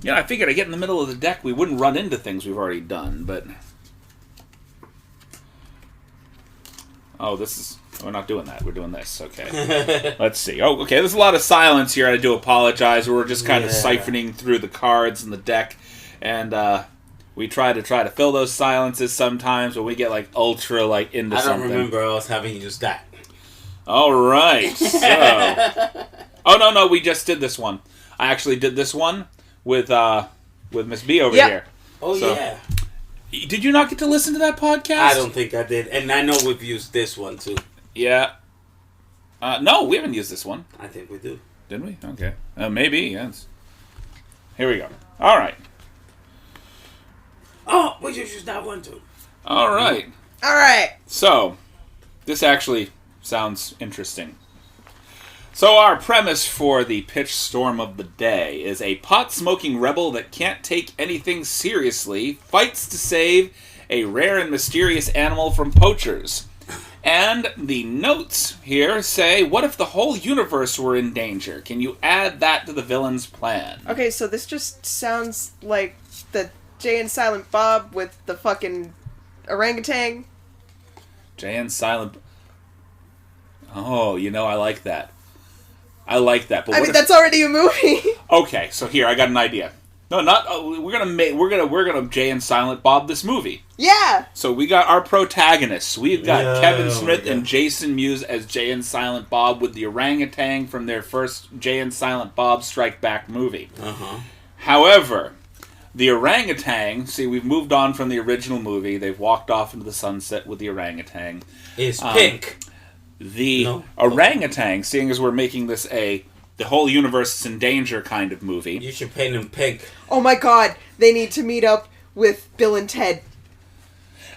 You know, I figured I get in the middle of the deck, we wouldn't run into things we've already done, but... Oh, we're not doing that. We're doing this. Okay. Let's see. Oh, okay. There's a lot of silence here. I do apologize. We're just kind of siphoning through the cards in the deck, and we try to fill those silences sometimes, but we get ultra into something. I don't remember us having used that. All right. So. Oh no, we just did this one. I actually did this one with Miss B over here. Oh so, yeah. Did you not get to listen to that podcast? I don't think I did, and I know we've used this one too. Yeah. No, we haven't used this one. I think we do. Didn't we? Okay. Maybe, yes. Here we go. All right. Oh, we just used that one too. All right. All right. So, this actually sounds interesting. So our premise for the pitch storm of the day is a pot-smoking rebel that can't take anything seriously fights to save a rare and mysterious animal from poachers. And the notes here say, what if the whole universe were in danger? Can you add that to the villain's plan? Okay, so this just sounds like the Jay and Silent Bob with the fucking orangutan. Jay and Silent... Oh, I like that. I like that. But that's already a movie. Okay, so here I got an idea. No, not we're gonna Jay and Silent Bob this movie. Yeah. So we got our protagonists. We've got Kevin Smith and Jason Mewes as Jay and Silent Bob with the orangutan from their first Jay and Silent Bob Strike Back movie. However, the orangutan. See, we've moved on from the original movie. They've walked off into the sunset with the orangutan. Is pink. The orangutan, seeing as we're making this the whole universe is in danger kind of movie. You should paint him pink. Oh my god, they need to meet up with Bill and Ted.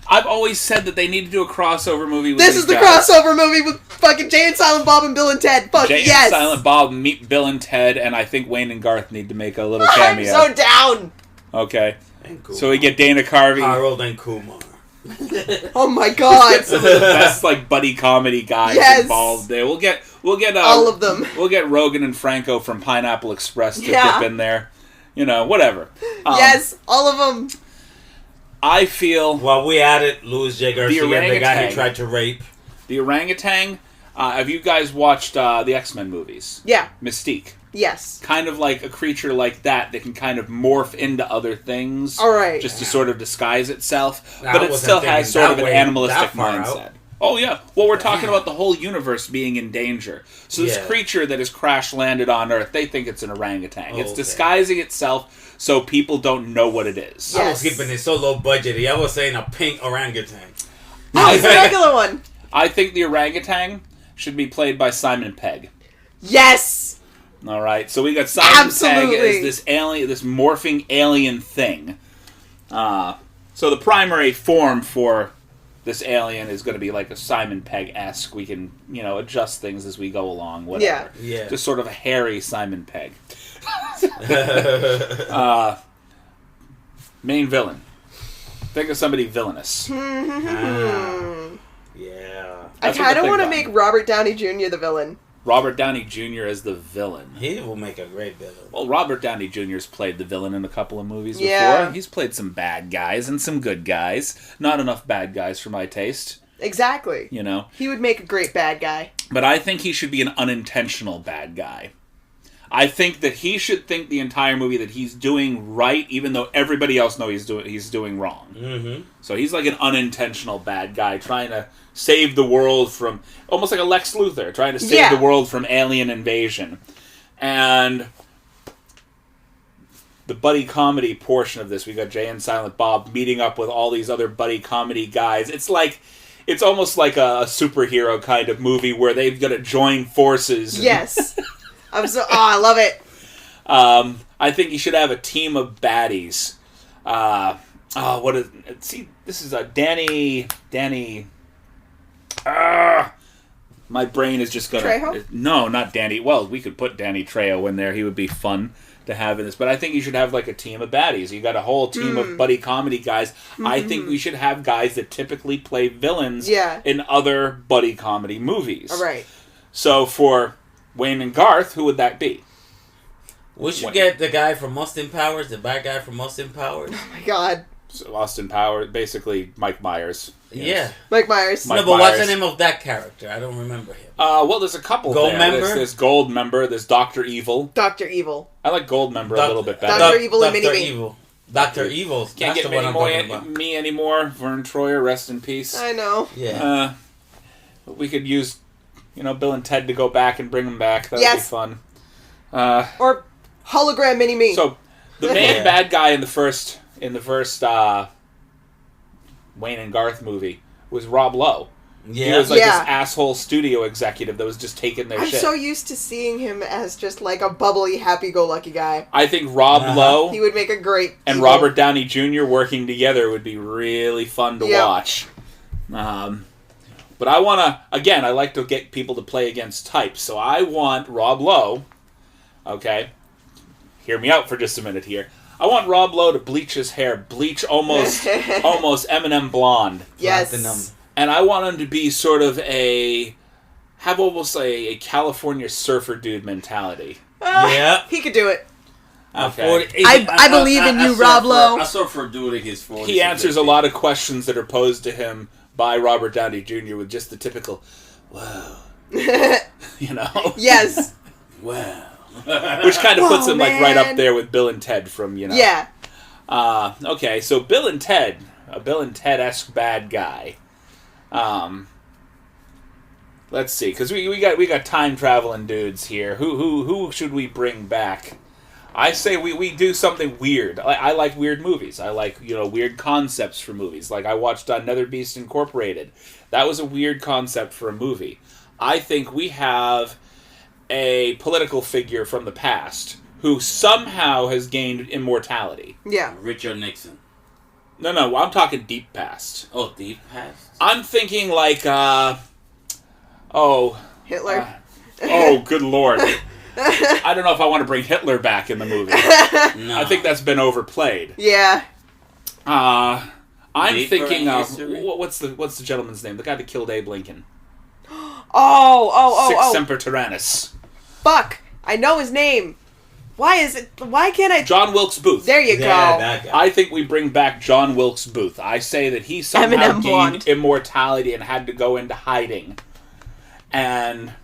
I've always said that they need to do a crossover movie with This is the crossover movie with fucking Jay and Silent Bob and Bill and Ted. Fuck Jay yes! and Silent Bob meet Bill and Ted, and I think Wayne and Garth need to make a little cameo. I'm so down! Okay. So we get Dana Carvey. Harold and Kumar. Oh my god! Let's get some of the best buddy comedy guys involved there. We'll get all of them. We'll get Rogan and Franco from Pineapple Express to dip in there. Whatever. Yes, all of them. I feel we added Louis J. Garcia, the guy who tried to rape. The orangutan. Have you guys watched the X-Men movies? Yeah. Mystique. Yes. Kind of like a creature like that can kind of morph into other things. All right. Just to sort of disguise itself. But it still has sort of an animalistic mindset. Oh, yeah. Well, we're talking about the whole universe being in danger. So this creature that has crash-landed on Earth, they think it's an orangutan. It's disguising itself so people don't know what it is. Yes. I was keeping it so low budget. I was saying a pink orangutan. No, it's a regular one. I think the orangutan should be played by Simon Pegg. Yes! All right, so we got Simon Pegg as this alien, this morphing alien thing. So the primary form for this alien is going to be like a Simon Pegg-esque. We can, adjust things as we go along. Whatever. Yeah. Just sort of a hairy Simon Pegg. Main villain. Think of somebody villainous. Yeah. I kind of want to make Robert Downey Jr. the villain. Robert Downey Jr. as the villain. He will make a great villain. Well, Robert Downey Jr.'s played the villain in a couple of movies before. He's played some bad guys and some good guys. Not enough bad guys for my taste. Exactly. He would make a great bad guy. But I think he should be an unintentional bad guy. I think that he should think the entire movie that he's doing right, even though everybody else knows he's doing wrong. Mm-hmm. So he's like an unintentional bad guy trying to save the world from, almost like a Lex Luthor, trying to save the world from alien invasion. And the buddy comedy portion of this, we got Jay and Silent Bob meeting up with all these other buddy comedy guys. It's almost like a superhero kind of movie where they've got to join forces. Yes. I love it. I think you should have a team of baddies. This is Danny. My brain is just gonna. Trejo? No, not Danny. Well, we could put Danny Trejo in there. He would be fun to have in this. But I think you should have like a team of baddies. You got a whole team of buddy comedy guys. Mm-hmm. I think we should have guys that typically play villains in other buddy comedy movies. All right. So for Wayne and Garth, who would that be? We should get the guy from Austin Powers, the bad guy from Austin Powers. Oh my god. So Austin Powers, basically Mike Myers. Yes. Yeah. Mike Myers. No, but what's the name of that character? I don't remember him. Well, there's a couple Gold there. Member? There's Gold Member, there's Dr. Evil. Dr. Evil. I like Gold Member a little bit better. Dr. Evil and Dr. Mini-Me. Evil. Dr. Evil. Can't get me anymore. Vern Troyer, rest in peace. I know. Yeah. We could use, Bill and Ted to go back and bring them back. That would be fun. Or hologram Mini-Me. So, the main bad guy in the first Wayne and Garth movie was Rob Lowe. Yeah. He was like this asshole studio executive that was just taking their shit. I'm so used to seeing him as just like a bubbly, happy-go-lucky guy. I think Rob Lowe... He would make a great... And evil. Robert Downey Jr. working together would be really fun to watch. But I want to... Again, I like to get people to play against types. So I want Rob Lowe... Okay? Hear me out for just a minute here. I want Rob Lowe to bleach his hair. Bleach almost Eminem blonde. Yes. Platinum. And I want him to be sort of have almost a California surfer dude mentality. He could do it. Okay. I believe in you, Rob Lowe. A surfer dude in his 40s. He answers a lot of questions that are posed to him by Robert Downey Jr. with just the typical, wow. Yes. Wow. Which kind of puts him like right up there with Bill and Ted from, Yeah. Okay, so Bill and Ted, a Bill and Ted-esque bad guy. Let's see, because we got time traveling dudes here. Who should we bring back? I say we do something weird. I like weird movies. I like weird concepts for movies. Like I watched Another Beast Incorporated. That was a weird concept for a movie. I think we have a political figure from the past who somehow has gained immortality. Yeah. Richard Nixon. No, I'm talking deep past. Oh, deep past? I'm thinking like, Hitler. Oh, good lord. I don't know if I want to bring Hitler back in the movie. No. I think that's been overplayed. Yeah. I'm thinking, what's the gentleman's name? The guy that killed Abe Lincoln. Oh. Semper Tyrannis. Fuck. I know his name. Why can't I... John Wilkes Booth. There you go. That guy. I think we bring back John Wilkes Booth. I say that he somehow gained immortality and had to go into hiding. And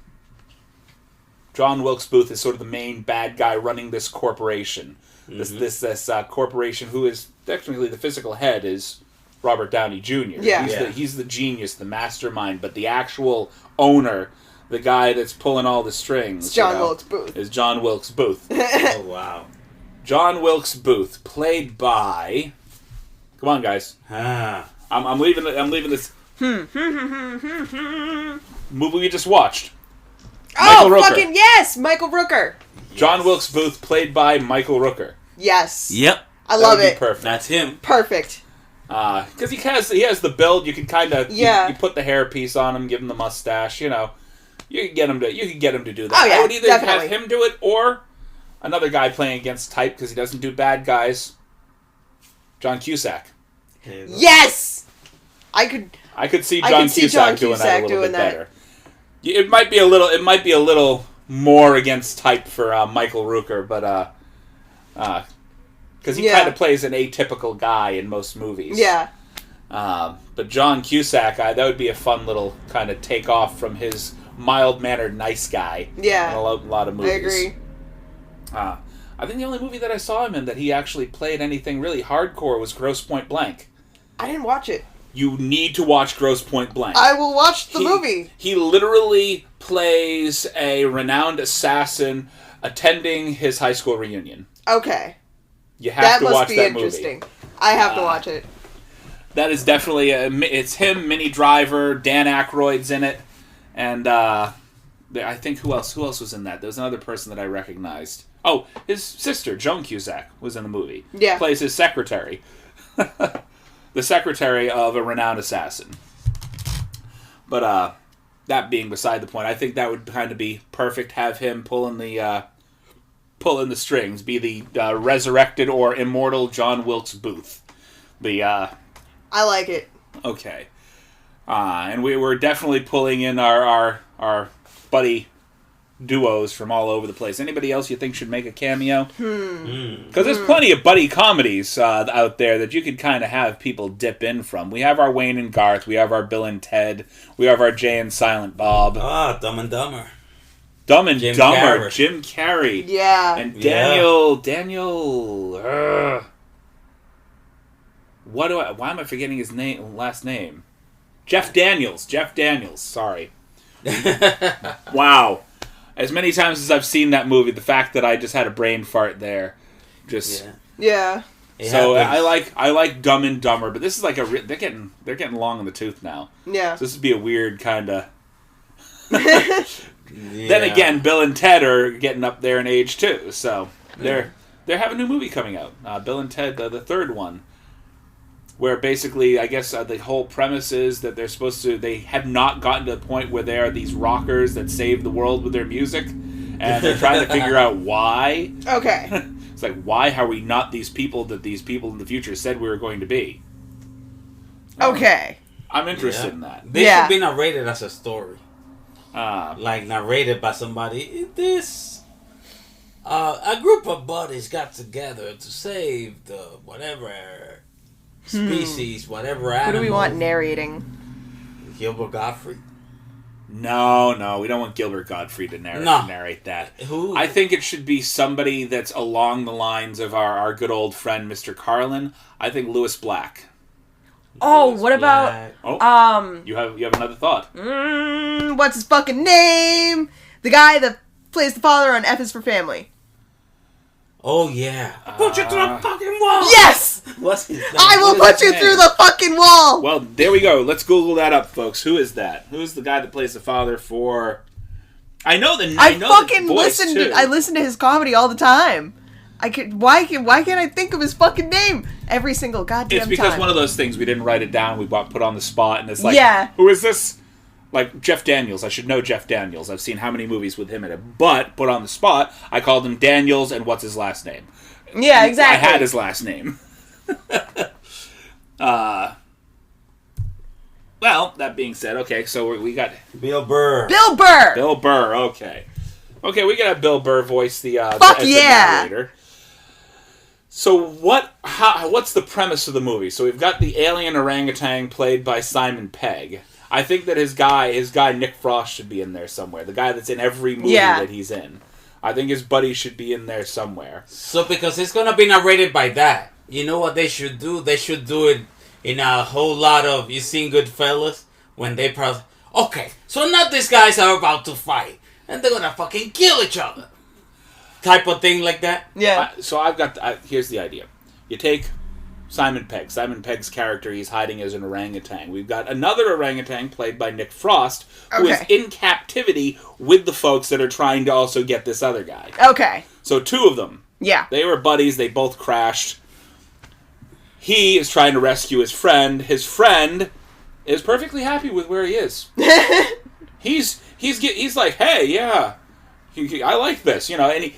John Wilkes Booth is sort of the main bad guy running this corporation. Mm-hmm. This corporation who is technically the physical head is Robert Downey Jr. Yeah. He's the genius, the mastermind, but the actual owner, the guy that's pulling all the strings, It's John Wilkes Booth. is John Wilkes Booth. Oh, wow. John Wilkes Booth, played by... Come on, guys. I'm leaving this movie we just watched. Michael Rooker. Fucking yes! Michael Rooker. John Wilkes Booth, played by Michael Rooker. Yes. Yep. I love That would be it. perfect. That's him. Perfect. Because he has the build. You can kind of Yeah. you put the hairpiece on him, give him the mustache. You know, you can get him to do that. Oh, yeah, I would either definitely. have him do it or another guy playing against type because he doesn't do bad guys. John Cusack. Yes! I could see I John could see Cusack John doing that Cusack a little doing bit that. better. It might be a little more against type for Michael Rooker, but because he kind of plays an atypical guy in most movies. Yeah. But John Cusack, that would be a fun little kind of take off from his mild-mannered nice guy. Yeah. In a lot of movies. I agree. I think the only movie that I saw him in that he actually played anything really hardcore was Grosse Pointe Blank. I didn't watch it. You need to watch Grosse Pointe Blank. I will watch the movie. He literally plays a renowned assassin attending his high school reunion. Okay. You have to watch that movie. That must be interesting. I have to watch it. That is definitely it's him, Minnie Driver, Dan Aykroyd's in it, and I think who else was in that? There was another person that I recognized. Oh, his sister Joan Cusack was in the movie. Yeah, plays his secretary, the secretary of a renowned assassin. But that being beside the point, I think that would kind of be perfect. Have him pulling the strings, be the resurrected or immortal John Wilkes Booth. I like it. Okay. And we were definitely pulling in our buddy duos from all over the place. Anybody else you think should make a cameo? Because there's plenty of buddy comedies out there that you could kind of have people dip in from. We have our Wayne and Garth. We have our Bill and Ted. We have our Jay and Silent Bob. Dumb and Dumber. Dumb and Jim Dumber. Carrey. Jim Carrey. Yeah. And Daniel. Why am I forgetting his last name? Jeff Daniels. Sorry. Wow. As many times as I've seen that movie, the fact that I just had a brain fart there, Yeah. So I like Dumb and Dumber, but this is like they're getting long in the tooth now. Yeah. So this would be a weird kind of. Then again, Bill and Ted are getting up there in age too, so they have a new movie coming out, Bill and Ted, the third one, where basically I guess the whole premise is that they have not gotten to the point where they are these rockers that save the world with their music, and they're trying to figure out why. Okay. It's like, why are we not these people that these people in the future said we were going to be? Okay. I'm interested in that. They should be narrated as a story. Like narrated by somebody. A group of buddies got together to save the whatever species, whatever animal. Who do we want narrating? Gilbert Gottfried? No, we don't want Gilbert Gottfried to narrate that. Who? I think it should be somebody that's along the lines of our good old friend Mr. Carlin. I think Lewis Black. Oh, what about you have another thought? What's his fucking name? The guy that plays the father on F is for Family. Oh yeah. Put you through the fucking wall. Yes. What's his name? I will put you through the fucking wall. Well, there we go. Let's Google that up, folks. Who is that? Who's the guy that plays the father for? I listen to his comedy all the time. Why can't I think of his fucking name every single goddamn time? It's because one of those things we didn't write it down. We put on the spot, and it's like, who is this? Like Jeff Daniels. I should know Jeff Daniels. I've seen how many movies with him in it. But put on the spot, I called him Daniels, and what's his last name? Yeah, exactly. I had his last name. Well, that being said, okay, so we got Bill Burr. Bill Burr. Okay, we got a Bill Burr voice. The narrator. So what's the premise of the movie? So we've got the alien orangutan played by Simon Pegg. I think that his guy Nick Frost should be in there somewhere. The guy that's in every movie that he's in. I think his buddy should be in there somewhere. So because it's gonna be narrated by that, you know what they should do? They should do it in a whole lot of, you seen Goodfellas? When they probably, okay, so now these guys are about to fight. And they're gonna fucking kill each other. Type of thing like that. Yeah. Here's the idea. You take Simon Pegg. Simon Pegg's character, he's hiding as an orangutan. We've got another orangutan played by Nick Frost, who is in captivity with the folks that are trying to also get this other guy. Okay. So 2 of them. Yeah. They were buddies. They both crashed. He is trying to rescue his friend. His friend is perfectly happy with where he is. He's like, hey, yeah, I like this, and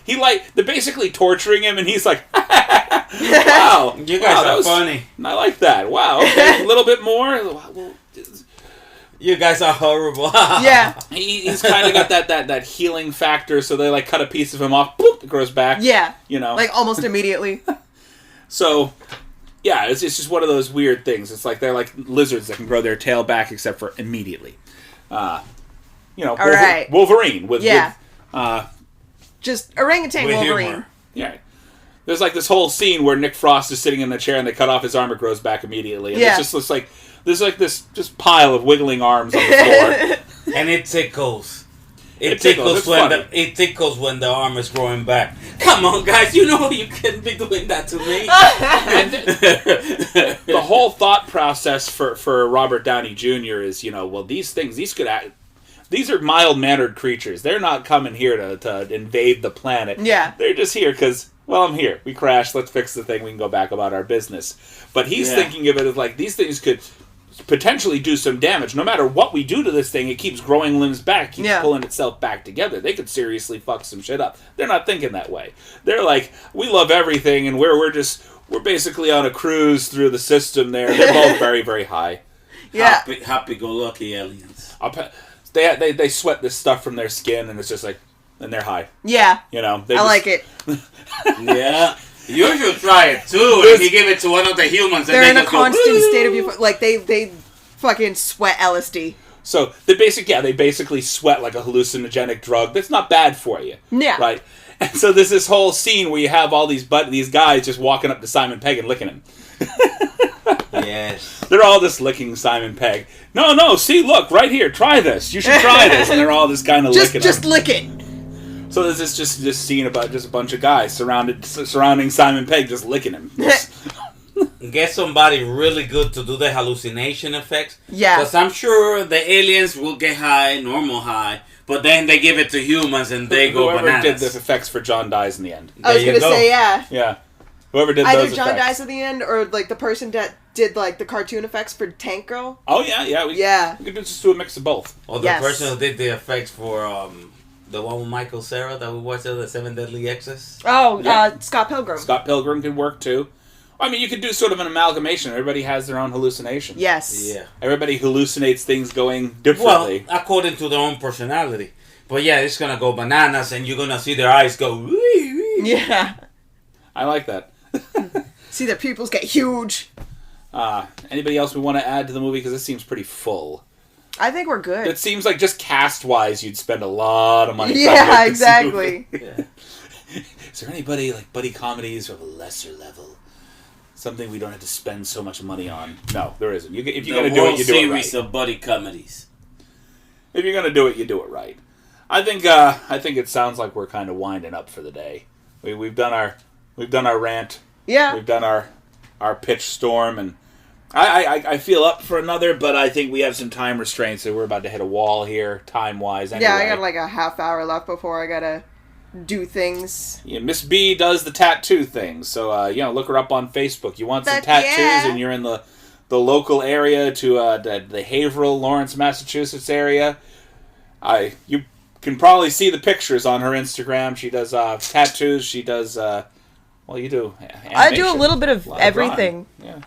they're basically torturing him, and he's like, wow, you guys are funny. I like that. Wow, okay, a little bit more. You guys are horrible. Yeah, he's kind of got that healing factor, so they like cut a piece of him off, boop, it grows back. Yeah, like almost immediately. So. Yeah, it's just one of those weird things. It's like they're like lizards that can grow their tail back except for immediately. Wolverine with just orangutan with Wolverine. Humor. Yeah. There's like this whole scene where Nick Frost is sitting in the chair and they cut off his arm, it grows back immediately. And it's just looks like there's like this just pile of wiggling arms on the floor. And it tickles. It tickles when the arm is growing back. Come on, guys, you know you can't be doing that to me. The whole thought process for Robert Downey Jr. is, these are mild-mannered creatures. They're not coming here to invade the planet. Yeah. They're just here because, well, I'm here. We crashed. Let's fix the thing. We can go back about our business. But he's thinking of it as like, these things could potentially do some damage. No matter what we do to this thing, it keeps growing limbs back, keeps pulling itself back together. They could seriously fuck some shit up. They're not thinking that way. They're like, we love everything, and we're basically on a cruise through the system there. They're both very, very high. Yeah. Happy-go-lucky aliens. They sweat this stuff from their skin, and it's just like, and they're high. Yeah. I like it. Yeah. You should try it too. If you give it to one of the humans, they're and in a constant state of euphoria. Like they fucking sweat LSD. So they basically sweat like a hallucinogenic drug. That's not bad for you. Yeah. Right. And so there's this whole scene where you have all these guys just walking up to Simon Pegg and licking him. Yes. They're all just licking Simon Pegg. No, see, look, right here, try this. You should try this. And they're all just kind of licking him. Just lick it. So there's this scene about just a bunch of guys surrounding Simon Pegg, just licking him. Get somebody really good to do the hallucination effects. Yeah. Because I'm sure the aliens will get high, normal high, but then they give it to humans and they go bananas. Whoever did the effects for John dies in the end. I was going to say, yeah. Yeah. Whoever did either those John effects. dies at the end, or like the person that did like the cartoon effects for Tank Girl. Oh, yeah. We could just do a mix of both. Or the person who did the effects for... the one with Michael Cera that we watched, the 7 Deadly Exes. Oh, Scott Pilgrim. Scott Pilgrim could work too. I mean, you could do sort of an amalgamation. Everybody has their own hallucination. Yes. Yeah. Everybody hallucinates things going differently. Well, according to their own personality. But yeah, it's gonna go bananas, and you're gonna see their eyes go. Wee, wee. Yeah. I like that. See their pupils get huge. Anybody else we want to add to the movie? Because this seems pretty full. I think we're good. It seems like just cast-wise, you'd spend a lot of money. Yeah, exactly. Yeah. Is there anybody like buddy comedies of a lesser level? Something we don't have to spend so much money on? No, there isn't. If you're going to do it, you do it right. Series of buddy comedies. If you're going to do it, you do it right. I think it sounds like we're kind of winding up for the day. We've done our rant. Yeah. We've done our pitch storm, and I feel up for another, but I think we have some time restraints, so we're about to hit a wall here, time-wise. Anyway. Yeah, I got like a half hour left before I gotta do things. Yeah, Miss B does the tattoo thing, so look her up on Facebook. You want some tattoos, and you're in the local area to the Haverhill, Lawrence, Massachusetts area. You can probably see the pictures on her Instagram. She does tattoos. She does you do animation. I do a little bit of everything. Yeah.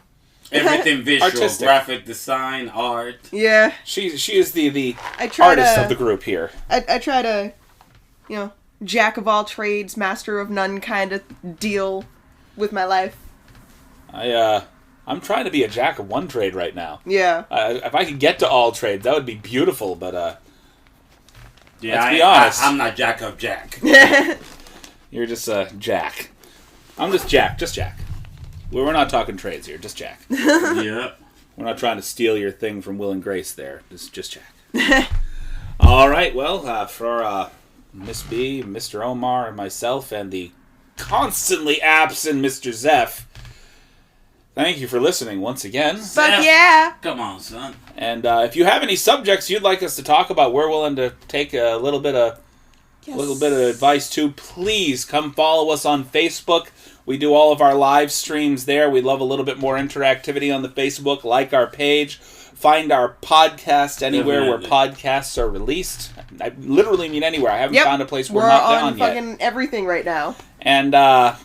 Everything visual, artistic. graphic design, art. Yeah. She is the artist of the group here. I try to, jack of all trades, master of none kind of deal with my life. I'm trying to be a jack of one trade right now. Yeah. If I could get to all trades, that would be beautiful, but let's be honest. I'm not jack of jack. You're just Jack. I'm just Jack. We're not talking trades here, just Jack. Yeah. We're not trying to steal your thing from Will and Grace there. Just check. All right, well, for Miss B, Mr. Omar, and myself, and the constantly absent Mr. Zeph, thank you for listening once again. But yeah. Come on, son. And if you have any subjects you'd like us to talk about, we're willing to take a little bit of advice too. Please come follow us on Facebook. We do all of our live streams there. We love a little bit more interactivity on the Facebook. Like our page. Find our podcast anywhere where podcasts are released. I literally mean anywhere. I haven't found a place we're not on yet. We're on fucking everything right now. And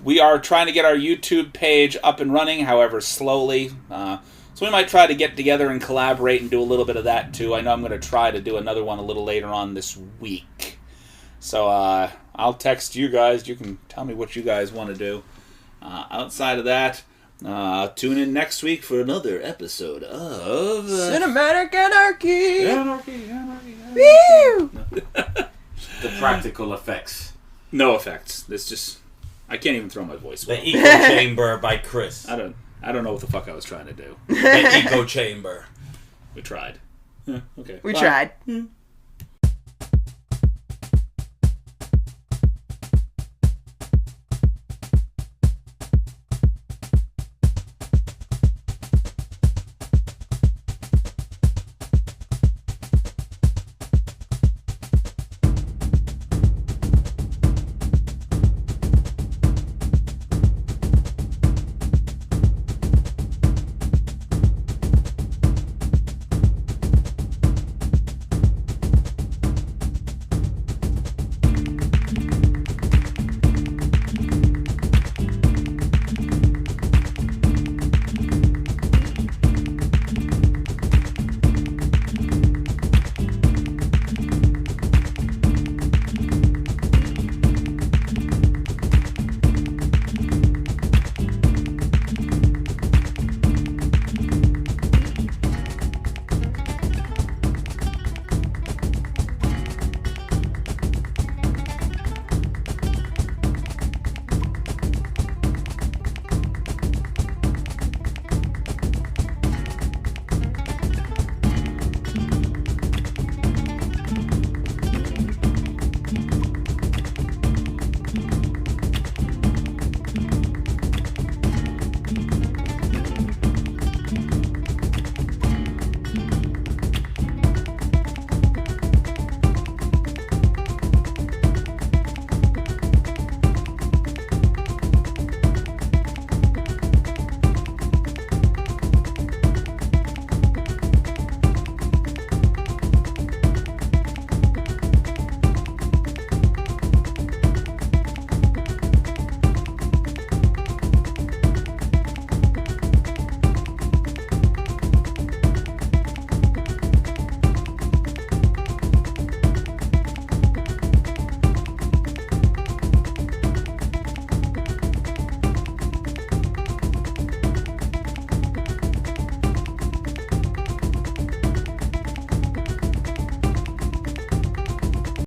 we are trying to get our YouTube page up and running, however, slowly. So we might try to get together and collaborate and do a little bit of that, too. I know I'm going to try to do another one a little later on this week. So I'll text you guys. You can tell me what you guys want to do. Outside of that, tune in next week for another episode of Cinematic Anarchy! Anarchy. Woo! The practical effects. No effects. It's just... I can't even throw my voice The well. Eco Chamber by Chris. I don't know what the fuck I was trying to do. The Eco Chamber. We tried. Okay. We Bye. tried.